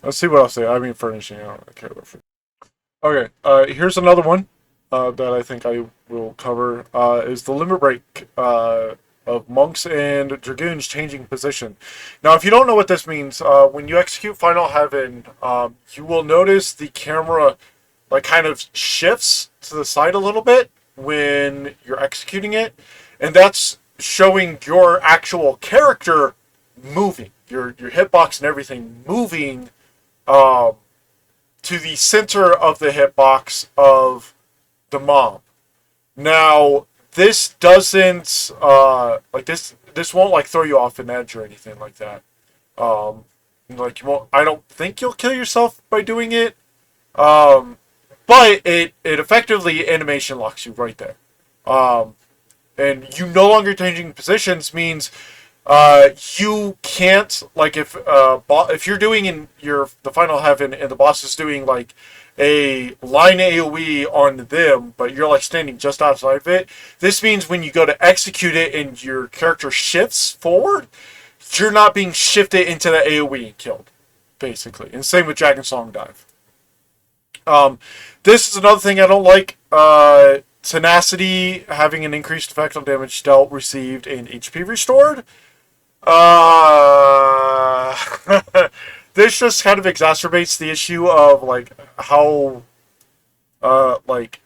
Let's see what else they, I mean, furnishing, I don't care about furnishing. Okay, here's another one that I think I will cover, is the limit break of monks and dragoons changing position. Now, if you don't know what this means, when you execute Final Heaven, you will notice the camera like kind of shifts to the side a little bit when you're executing it, and that's showing your actual character moving, your hitbox and everything moving to the center of the hitbox of the mob. Now, this doesn't like this won't like throw you off an edge or anything like that. Um, like you won't. I don't think you'll kill yourself by doing it. Um, but it effectively animation locks you right there. Um, and you no longer changing positions means you can't like if you're doing in your the final heaven and the boss is doing like a line AoE on them, but you're like standing just outside of it. This means when you go to execute it and your character shifts forward, you're not being shifted into the AoE and killed, basically. And same with Dragon Song Dive. Um, this is another thing I don't like. Tenacity having an increased effect on damage dealt, received, and HP restored. Uh, this just kind of exacerbates the issue of like how like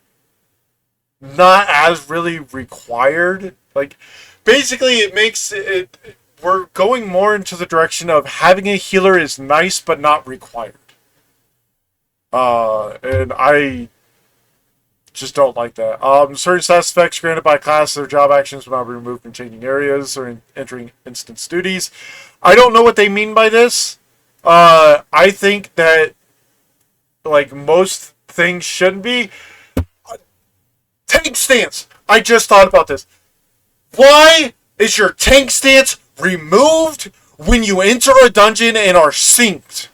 not as really required. Like basically, it makes it. We're going more into the direction of having a healer is nice but not required. And I just don't like that. Certain status effects granted by class or job actions will not be removed from changing areas or entering instance duties. I don't know what they mean by this. I think that like most things shouldn't be. Tank stance. I just thought about this. Why is your tank stance removed when you enter a dungeon and are synced?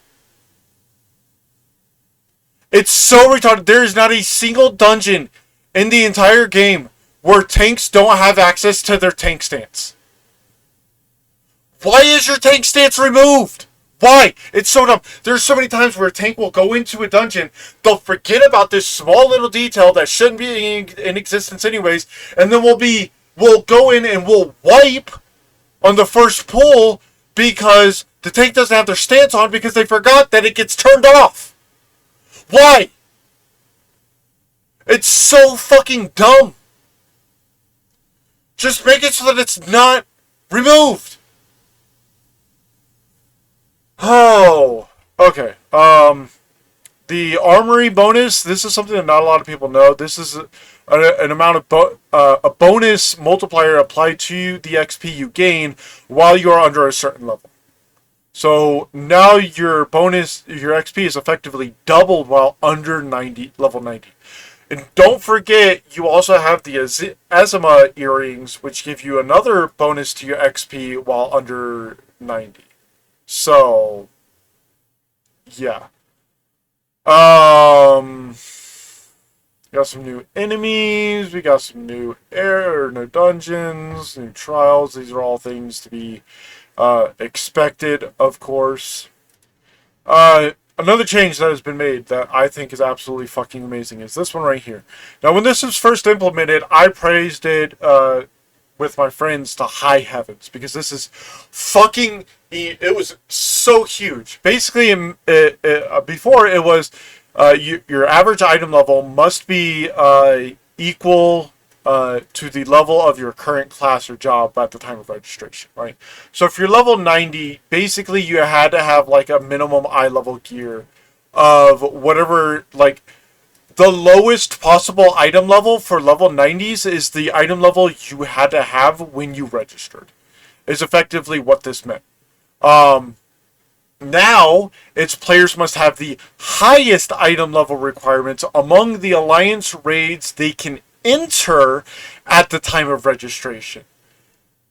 It's so retarded. There is not a single dungeon in the entire game where tanks don't have access to their tank stance. Why is your tank stance removed? Why? It's so dumb. There's so many times where a tank will go into a dungeon, they'll forget about this small little detail that shouldn't be in existence anyways, and then we'll go in and we'll wipe on the first pull because the tank doesn't have their stance on because they forgot that it gets turned off. Why? It's so fucking dumb. Just make it so that it's not removed. Oh, okay. The armory bonus. This is something that not a lot of people know. This is an amount of a bonus multiplier applied to the XP you gain while you are under a certain level. So now your XP is effectively doubled while under level 90. And don't forget, you also have the Azima earrings, which give you another bonus to your XP while under 90. So, yeah. We got some new enemies, we got some new new dungeons, new trials. These are all things to be expected, of course. Another change that has been made that I think is absolutely fucking amazing is this one right here. Now, when this was first implemented, I praised it with my friends to high heavens because this is fucking. It was so huge. Basically, before it was your average item level must be equal to the level of your current class or job at the time of registration, right? So if you're level 90, basically you had to have like a minimum eye level gear of whatever, like the lowest possible item level for level 90s is the item level you had to have when you registered, is effectively what this meant. Now, its players must have the highest item level requirements among the Alliance raids they can enter at the time of registration.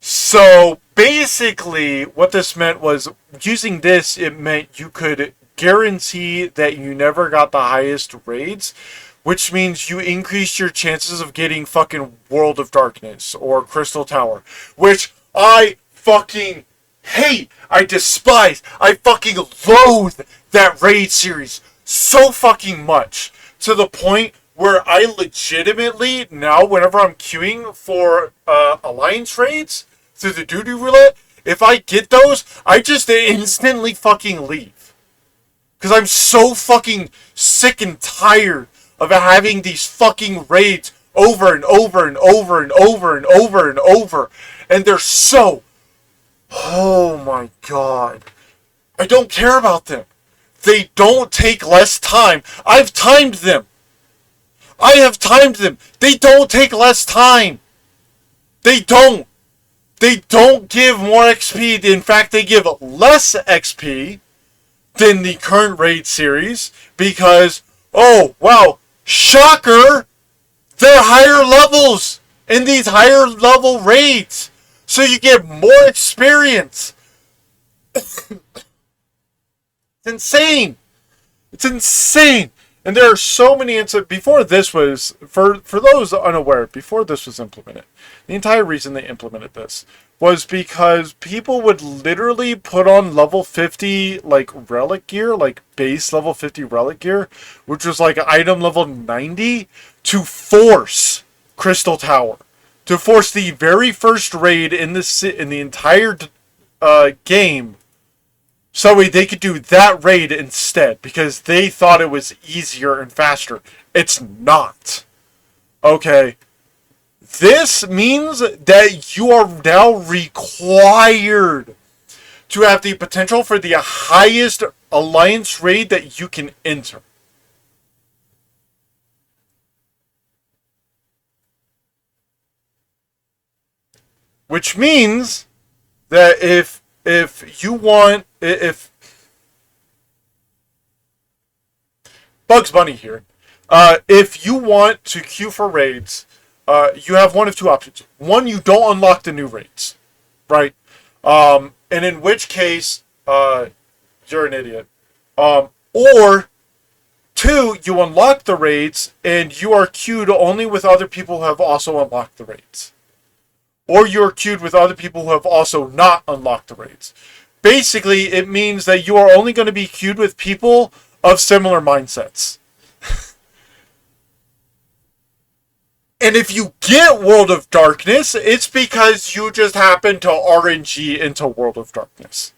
So basically what this meant was using this, it meant you could guarantee that you never got the highest raids, which means you increase your chances of getting fucking World of Darkness or Crystal Tower, which I fucking hate. I despise. I fucking loathe that raid series so fucking much to the point where I legitimately, now whenever I'm queuing for Alliance raids through the doo-doo roulette, if I get those, I just instantly fucking leave. Because I'm so fucking sick and tired of having these fucking raids over and over and over and over and over and over. And they're so... Oh my god. I don't care about them. They don't take less time. I've timed them. I have timed them. They don't take less time. They don't. They don't give more XP. In fact, they give less XP than the current raid series because, oh, wow, shocker, they're higher levels in these higher level raids. So you get more experience. It's insane. It's insane. And there are so many instances. Before this was, for those unaware, before this was implemented, the entire reason they implemented this was because people would literally put on level 50, like, relic gear, like base level 50 relic gear, which was like item level 90, to force Crystal Tower. To force the very first raid in the entire game, so they could do that raid instead, because they thought it was easier and faster. It's not. Okay. This means that you are now required to have the potential for the highest alliance raid that you can enter. Which means that if you want, if Bugs Bunny here, if you want to queue for raids, you have one of two options. One, you don't unlock the new raids, right? And in which case, you're an idiot. Or two, you unlock the raids and you are queued only with other people who have also unlocked the raids. Or you're queued with other people who have also not unlocked the raids. Basically, it means that you are only going to be queued with people of similar mindsets. And if you get World of Darkness, it's because you just happen to RNG into World of Darkness.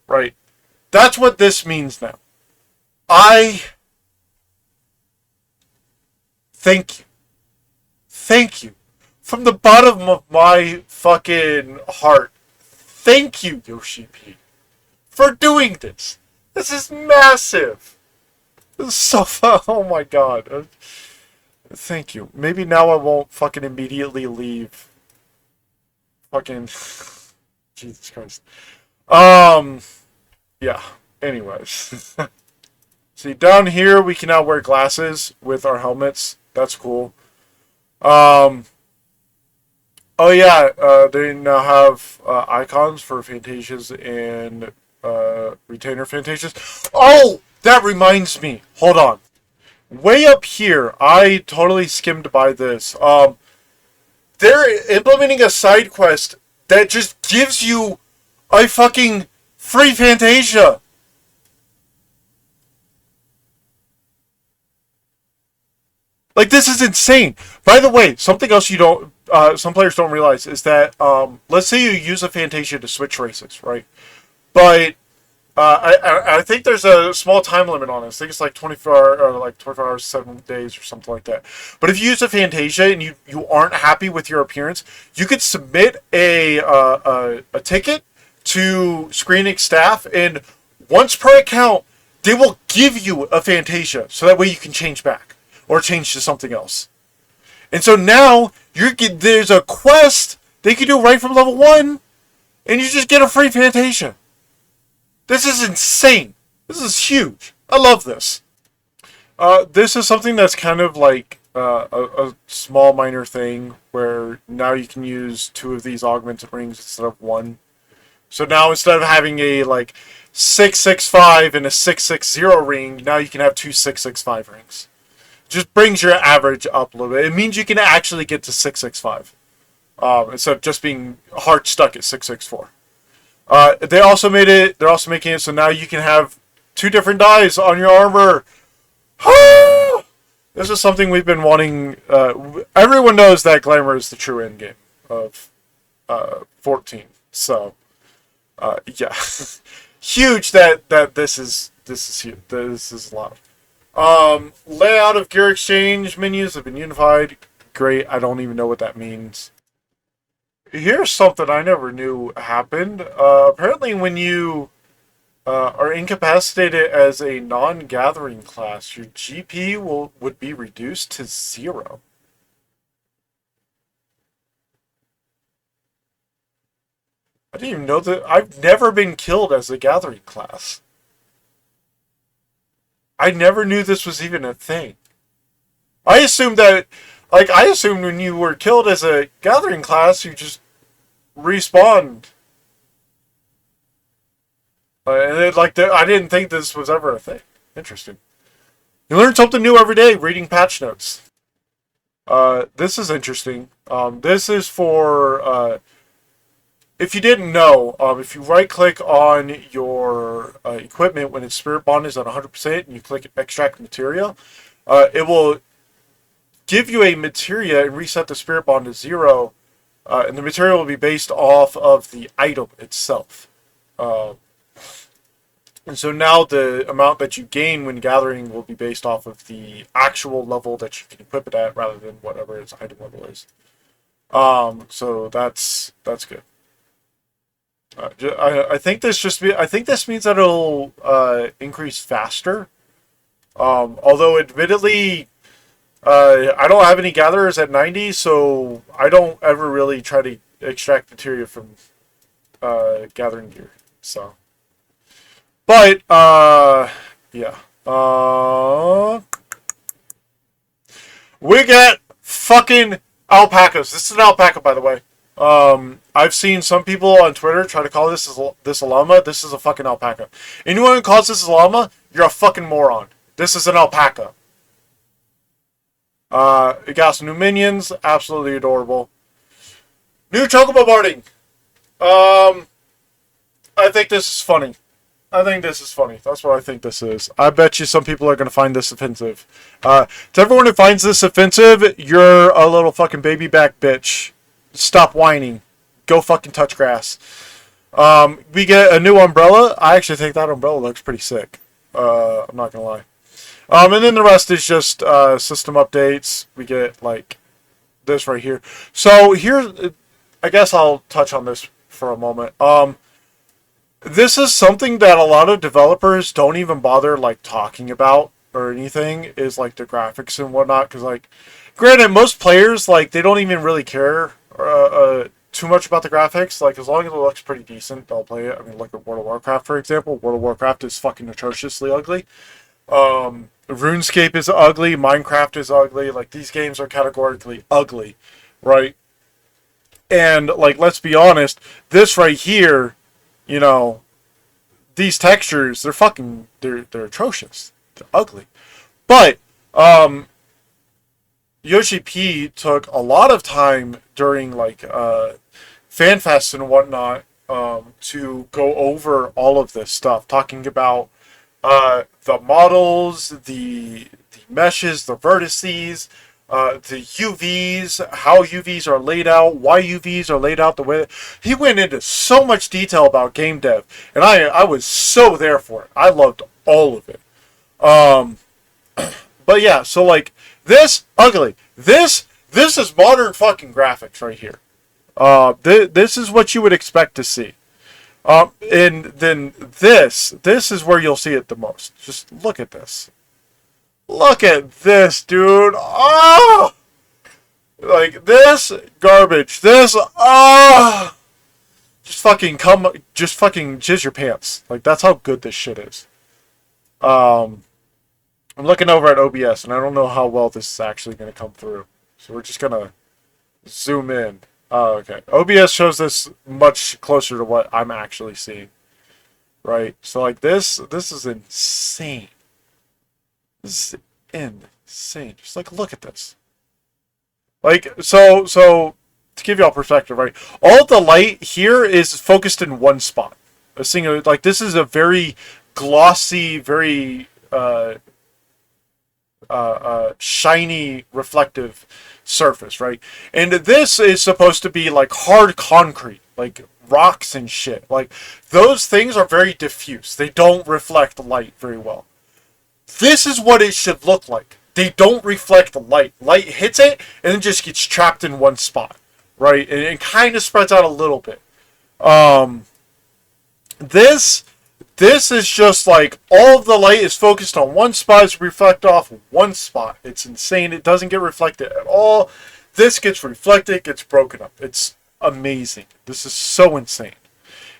Right? That's what this means now. Thank you. Thank you. From the bottom of my fucking heart, thank you, Yoshi P, for doing this. This is massive. This is so fun. Oh my god. Thank you. Maybe now I won't fucking immediately leave. Fucking Jesus Christ. Yeah. Anyways. See, down here we can now wear glasses with our helmets. That's cool. Oh yeah, they now have icons for Fantasias and Retainer Fantasias. Oh, that reminds me. Hold on. Way up here, I totally skimmed by this. They're implementing a side quest that just gives you a fucking free Fantasia. Like, this is insane. By the way, something else you don't, some players don't realize is that, let's say you use a Fantasia to switch races, right? But I think there's a small time limit on this. I think it's like 24 or like 24 hours, 7 days, or something like that. But if you use a Fantasia and you aren't happy with your appearance, you could submit a ticket to Screening staff, and once per account, they will give you a Fantasia, so that way you can change back. Or change to something else. And so now, there's a quest they can do right from level 1, and you just get a free Fantasia. This is insane. This is huge. I love this. This is something that's kind of like a small minor thing, where now you can use 2 of these augmented rings instead of 1. So now instead of having a like 665 and a 660 ring, now you can have 2 665 rings. Just brings your average up a little bit. It means you can actually get to 665 instead of just being hard stuck at 664. They're also making it so now you can have 2 different dyes on your armor. This is something we've been wanting. Everyone knows that glamour is the true end game of 14. So yeah, huge that this is huge. This is a lot. Layout of gear exchange menus have been unified. Great. I don't even know what that means. Here's something I never knew happened. Apparently when you are incapacitated as a non-gathering class, your GP would be reduced to 0. I didn't even know that. I've never been killed as a gathering class. I never knew this was even a thing. I assumed that, like, I assumed when you were killed as a gathering class, you just respawned. I didn't think this was ever a thing. Interesting. You learn something new every day reading patch notes. This is interesting. This is for, if you didn't know, if you right-click on your equipment when its spirit bond is at 100% and you click extract materia, it will give you a materia and reset the spirit bond to 0, and the material will be based off of the item itself. And so now the amount that you gain when gathering will be based off of the actual level that you can equip it at, rather than whatever its item level is. So that's good. I think this means that it'll increase faster. Although admittedly, I don't have any gatherers at 90, so I don't ever really try to extract materia from gathering gear. So. But, yeah. We got fucking alpacas. This is an alpaca, by the way. I've seen some people on Twitter try to call this a llama. This is a fucking alpaca. Anyone who calls this a llama, you're a fucking moron. This is an alpaca. It got some new minions. Absolutely adorable. New chocobo boarding. I think this is funny. That's what I think this is. I bet you some people are going to find this offensive. To everyone who finds this offensive, you're a little fucking baby back bitch. Stop whining. Go fucking touch grass. We get a new umbrella. I actually think that umbrella looks pretty sick. I'm not going to lie. And then the rest is just system updates. We get, like, this right here. So here, I guess I'll touch on this for a moment. This is something that a lot of developers don't even bother, like, talking about or anything, is, like, the graphics and whatnot. Because, like, granted, most players, like, they don't even really care too much about the graphics. Like, as long as it looks pretty decent, they'll play it. I mean, look at World of Warcraft, for example. World of Warcraft is fucking atrociously ugly. RuneScape is ugly. Minecraft is ugly. Like, these games are categorically ugly, right? And, like, let's be honest, this right here, you know, these textures, they're atrocious. They're ugly. But, Yoshi P took a lot of time during, like, FanFest and whatnot, to go over all of this stuff, talking about the models, the meshes, the vertices, the UVs, how UVs are laid out, why UVs are laid out the way. He went into so much detail about game dev, and I was so there for it. I loved all of it. But yeah, so like this ugly. This is modern fucking graphics right here. This is what you would expect to see. And then this is where you'll see it the most. Just look at this. Look at this, dude. Oh! Like, this garbage. This, oh! Just fucking jizz your pants. Like, that's how good this shit is. I'm looking over at OBS, and I don't know how well this is actually going to come through. So we're just going to zoom in. Oh, okay. OBS shows this much closer to what I'm actually seeing. Right? So, like, this is insane. This is insane. Just, like, look at this. Like, so to give y'all perspective, right? All the light here is focused in one spot. A single, like, this is a very glossy, very shiny, reflective surface, right? And this is supposed to be like hard concrete, like rocks and shit. Like, those things are very diffuse. They don't reflect light very well. This is what it should look like. They don't reflect the light. Light hits it and then just gets trapped in one spot, right? And it kind of spreads out a little bit. This This is just like all of the light is focused on one spot, it's reflect off one spot. It's insane. It doesn't get reflected at all. This gets reflected, gets broken up. It's amazing. This is so insane.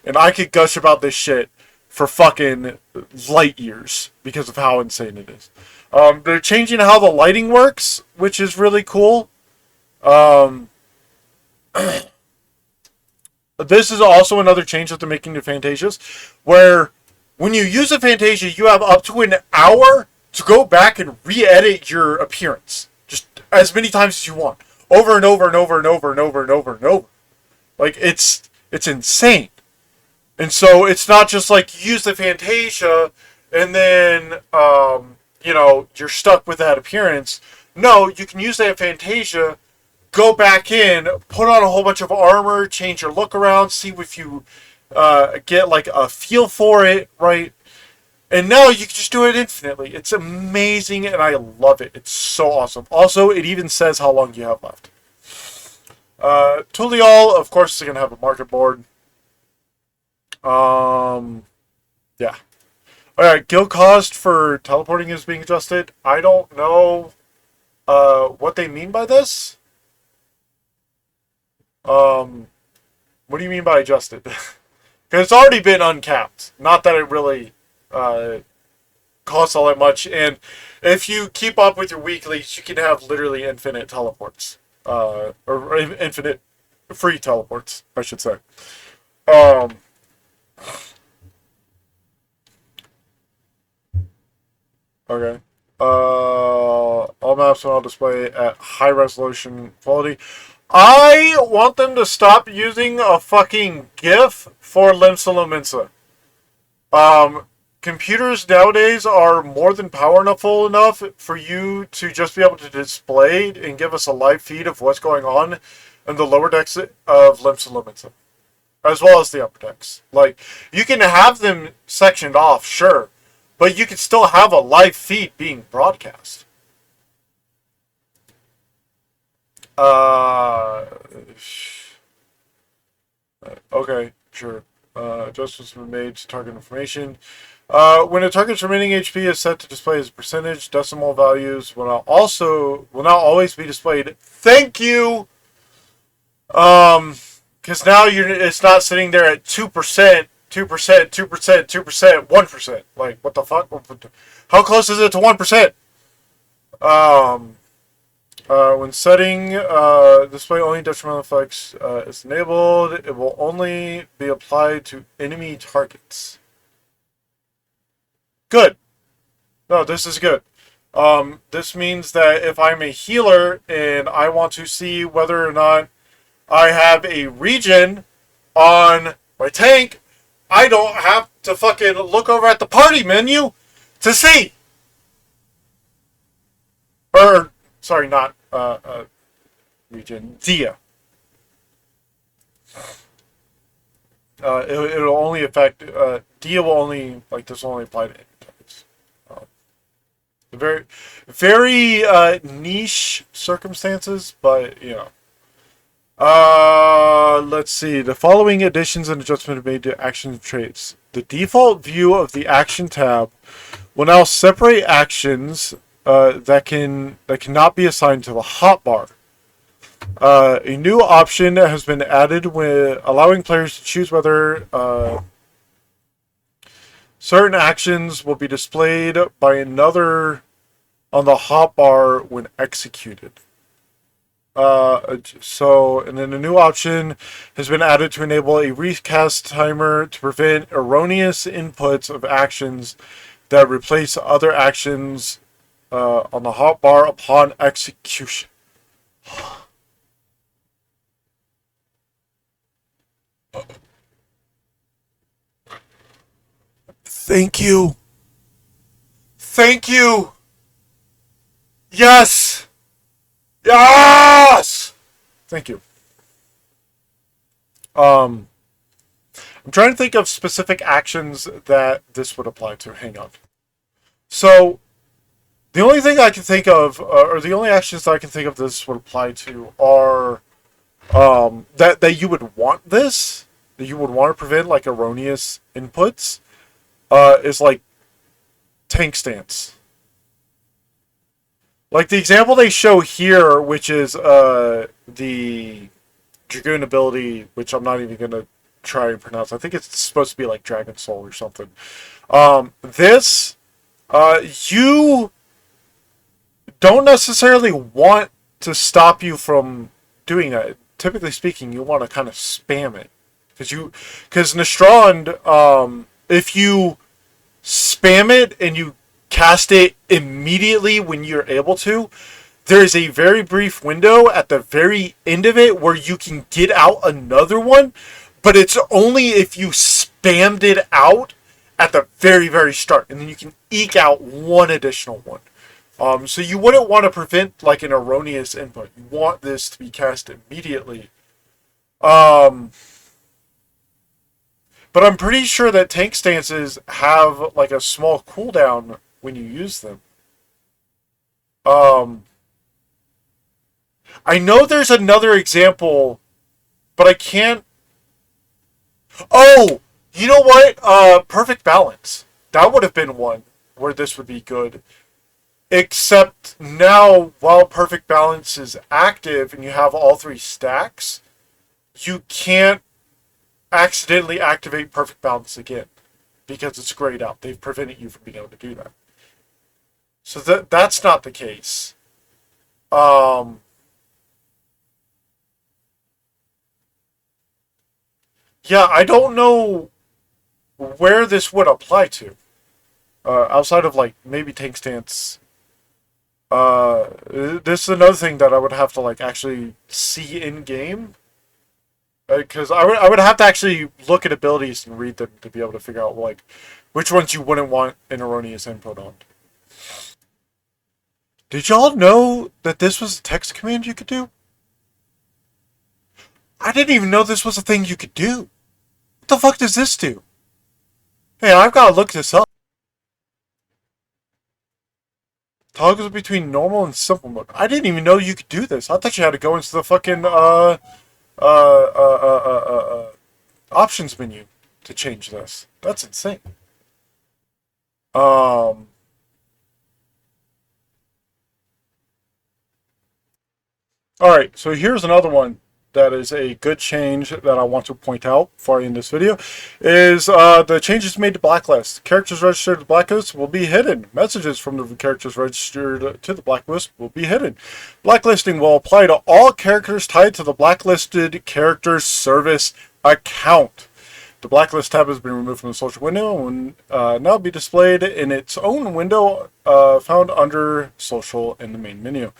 And I could gush about this shit for fucking light years because of how insane it is. They're changing how the lighting works, which is really cool. This is also another change that they're making to Fantasias, where when you use a Fantasia, you have up to an hour to go back and re-edit your appearance. Just as many times as you want. Over and over and over and over and over and over and over. Like, it's insane. And so it's not just like you use the Fantasia and then, you're stuck with that appearance. No, you can use that Fantasia, go back in, put on a whole bunch of armor, change your look around, see if you get like a feel for it, right? And now you can just do it infinitely. It's amazing and I love it. It's so awesome. Also, it even says how long you have left. Tulial, of course, is going to have a market board. Yeah. Alright, guild cost for teleporting is being adjusted. I don't know what they mean by this. What do you mean by adjusted? Because it's already been uncapped. Not that it really costs all that much. And if you keep up with your weeklies, you can have literally infinite teleports. Or infinite free teleports, I should say. Okay. All maps will all display at high resolution quality. I want them to stop using a fucking GIF for Limsa Lominsa. Computers nowadays are more than powerful enough for you to just be able to display and give us a live feed of what's going on in the lower decks of Limsa Lominsa, as well as the upper decks. Like, you can have them sectioned off, sure, but you can still have a live feed being broadcast. Okay, sure. Adjustments have been made to target information. When a target's remaining HP is set to display as a percentage, decimal values will not always be displayed. Thank you. Because now it's not sitting there at 2%, 2%, 2%, 2%, 1%. Like, what the fuck? How close is it to 1%? When setting display only detrimental effects is enabled, it will only be applied to enemy targets. Good. No, this is good. This means that if I'm a healer and I want to see whether or not I have a regen on my tank, I don't have to fucking look over at the party menu to see. Or, sorry, not regen, Dia. It'll only affect, Dia will only, like, this will only apply to any targets. Very, very niche circumstances, but, you know. Let's see. The following additions and adjustments are made to action traits. The default view of the action tab will now separate actions that cannot be assigned to the hotbar. A new option has been added with allowing players to choose whether certain actions will be displayed by another on the hotbar when executed. And then a new option has been added to enable a recast timer to prevent erroneous inputs of actions that replace other actions on the hotbar upon execution. Thank you. Thank you. Yes. Yes! Thank you. I'm trying to think of specific actions that this would apply to. Hang on. So, the only thing I can think of, or the only actions that I can think of this would apply to are that you would want this, that you would want to prevent like erroneous inputs. is like tank stance. Like the example they show here, which is the Dragoon ability, which I'm not even gonna try and pronounce. I think it's supposed to be like Dragon Soul or something. This you don't necessarily want to stop you from doing that. Typically speaking, you want to kind of spam it because Nastrand, if you spam it and you cast it immediately when you're able to, there is a very brief window at the very end of it where you can get out another one, but it's only if you spammed it out at the very, very start, and then you can eke out one additional one. So you wouldn't want to prevent like an erroneous input. You want this to be cast immediately. But I'm pretty sure that tank stances have like a small cooldown when you use them. I know there's another example, but I can't. Oh, you know what? Perfect balance. That would have been one where this would be good. Except now, while perfect balance is active and you have all three stacks, you can't accidentally activate perfect balance again because it's grayed out. They've prevented you from being able to do that. So that's not the case. Yeah, I don't know where this would apply to. Outside of like maybe tank stance. This is another thing that I would have to like actually see in game. Because I would have to actually look at abilities and read them to be able to figure out like which ones you wouldn't want an erroneous input on. Did y'all know that this was a text command you could do? I didn't even know this was a thing you could do. What the fuck does this do? Hey, I've got to look this up. Toggles between normal and simple mode. I didn't even know you could do this. I thought you had to go into the fucking options menu to change this. That's insane. Alright, so here's another one that is a good change that I want to point out for you in this video, is the changes made to Blacklist. Characters registered to Blacklist will be hidden. Messages from the characters registered to the Blacklist will be hidden. Blacklisting will apply to all characters tied to the Blacklisted Characters Service account. The Blacklist tab has been removed from the social window and will now be displayed in its own window found under Social in the main menu.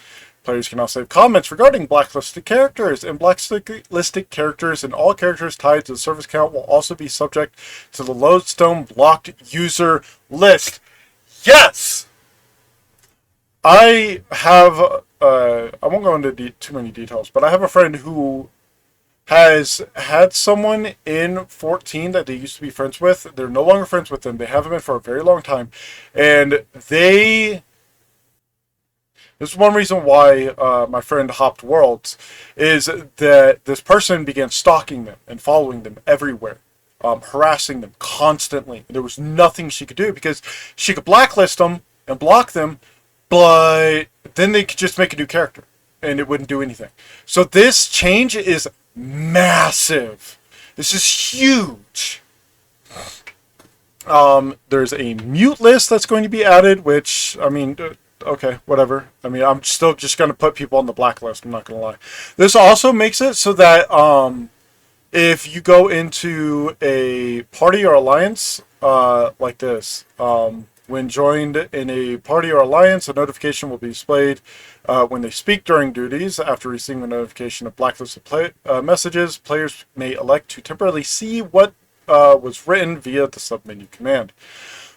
Players can now save comments regarding blacklisted characters, and blacklisted characters and all characters tied to the service account will also be subject to the Lodestone blocked user list. Yes! I have, I won't go into too many details, but I have a friend who has had someone in 14 that they used to be friends with. They're no longer friends with them. They haven't been for a very long time. And this is one reason why my friend hopped worlds, is that this person began stalking them and following them everywhere, harassing them constantly. There was nothing she could do because she could blacklist them and block them, but then they could just make a new character and it wouldn't do anything. So this change is massive. This is huge. There's a mute list that's going to be added, which, I mean, okay, whatever. I mean, I'm still just going to put people on the blacklist. I'm not going to lie. This also makes it so that if you go into a party or alliance like this, when joined in a party or alliance, a notification will be displayed when they speak during duties. After receiving a notification of blacklisted messages, players may elect to temporarily see what was written via the submenu command.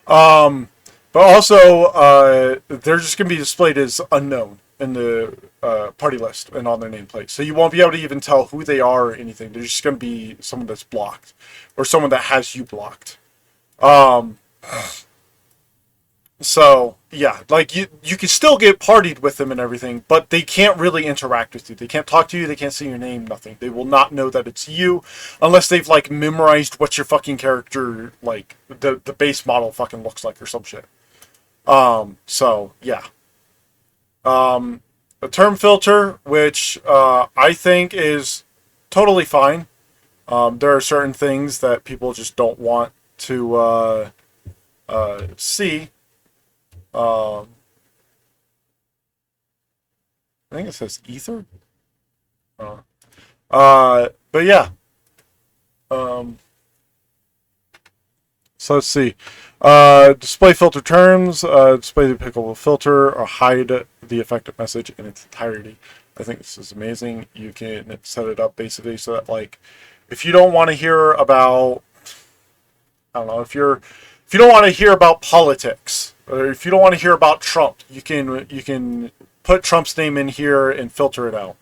But also, they're just going to be displayed as unknown in the party list and on their nameplate. So you won't be able to even tell who they are or anything. They're just going to be someone that's blocked or someone that has you blocked. So yeah, like you can still get partied with them and everything, but they can't really interact with you. They can't talk to you. They can't see your name. Nothing. They will not know that it's you, unless they've like memorized what your fucking character, like the base model fucking looks like or some shit. So yeah. A term filter, which I think is totally fine. There are certain things that people just don't want to see. Um, I think it says ether. Uh, but yeah. Um, so let's see. Display filter terms. Display the applicable filter or hide the affected message in its entirety. I think this is amazing. You can set it up basically so that like, if you don't want to hear about, I don't know, if you don't want to hear about politics or if you don't want to hear about Trump, you can put Trump's name in here and filter it out.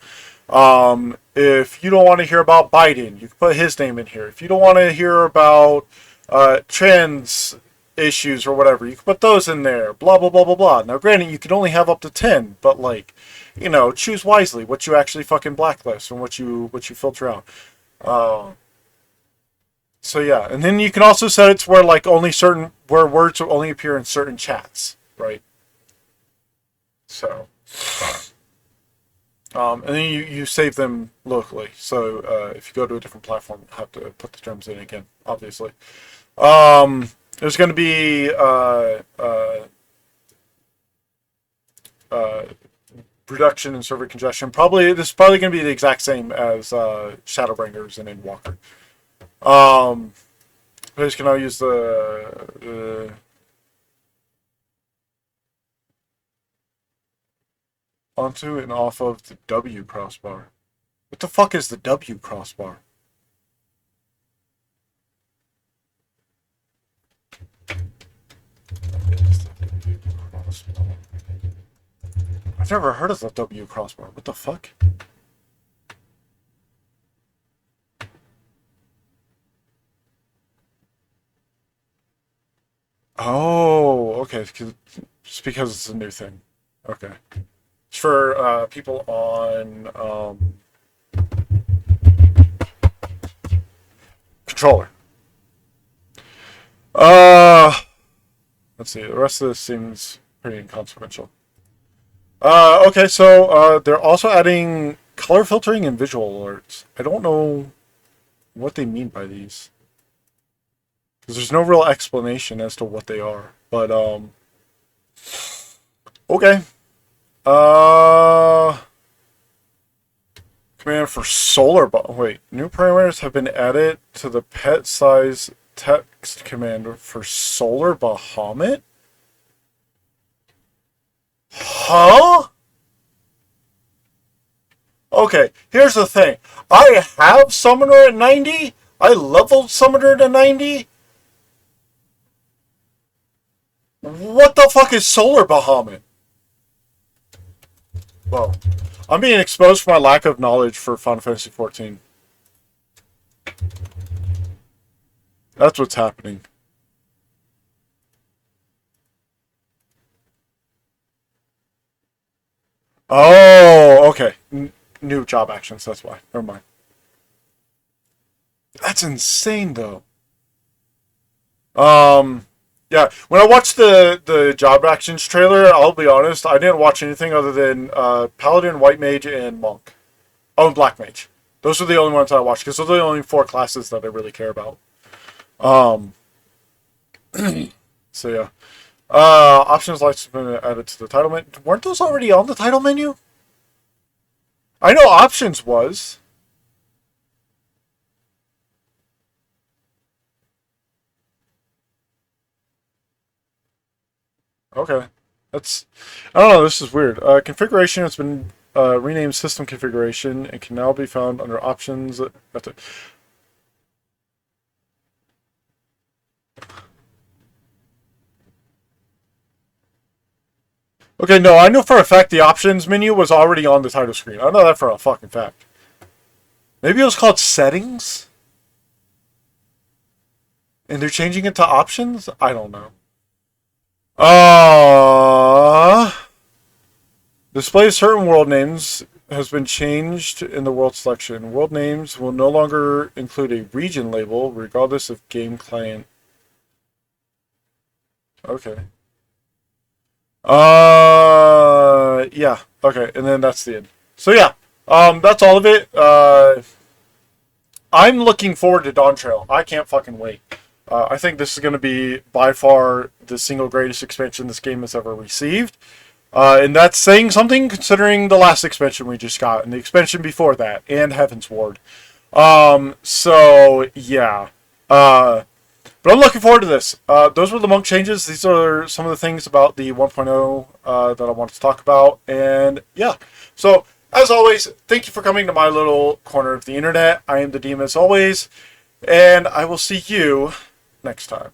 If you don't want to hear about Biden, you can put his name in here. If you don't want to hear about trans issues or whatever, you can put those in there. Blah blah blah blah blah. Now, granted, you can only have up to 10, but like, choose wisely what you actually fucking blacklist and what you filter out. Uh, so yeah, and then you can also set it to where like where words will only appear in certain chats, right? So. And then you save them locally. So if you go to a different platform, you have to put the terms in again, obviously. There's going to be uh, reduction in server congestion. This is probably going to be the exact same as Shadowbringers and Endwalker. Players can now use the onto and off of the W crossbar. What the fuck is the W crossbar? I've never heard of the W crossbar. What the fuck? Oh, okay. Just because it's a new thing. Okay. It's for people on controller. Let's see. The rest of this seems pretty inconsequential. Okay, so they're also adding color filtering and visual alerts. I don't know what they mean by these. Because there's no real explanation as to what they are. But, okay. Command for solar wait, new parameters have been added to the pet size text command for solar Bahamut? Huh? Okay, here's the thing. I have Summoner at 90. I leveled Summoner to 90. What the fuck is Solar Bahamut? Whoa. I'm being exposed for my lack of knowledge for Final Fantasy XIV. That's what's happening. Oh, okay. New job actions, that's why. Never mind. That's insane, though. Yeah. When I watched the job actions trailer, I'll be honest, I didn't watch anything other than Paladin, White Mage, and Monk. Oh, and Black Mage. Those are the only ones I watched because those are the only 4 classes that I really care about. Um. So yeah. Options like have been added to the title menu. Weren't those already on the title menu? I know options was. Okay. I don't know, this is weird. Configuration has been renamed System Configuration and can now be found under Options. Okay, no, I know for a fact the Options menu was already on the title screen. I know that for a fucking fact. Maybe it was called Settings? And they're changing it to Options? I don't know. Uh, Display certain world names has been changed in the world selection. World names will no longer include a region label, regardless of game client. Okay. Yeah. Okay, and then that's the end. So yeah, that's all of it. I'm looking forward to Dawn Trail. I can't fucking wait. I think this is going to be by far the single greatest expansion this game has ever received. And that's saying something considering the last expansion we just got and the expansion before that and Heaven's Ward. So yeah. But I'm looking forward to this. Those were the monk changes. These are some of the things about the 1.0 that I wanted to talk about. And yeah. So as always, thank you for coming to my little corner of the internet. I am the DM as always. And I will see you next time.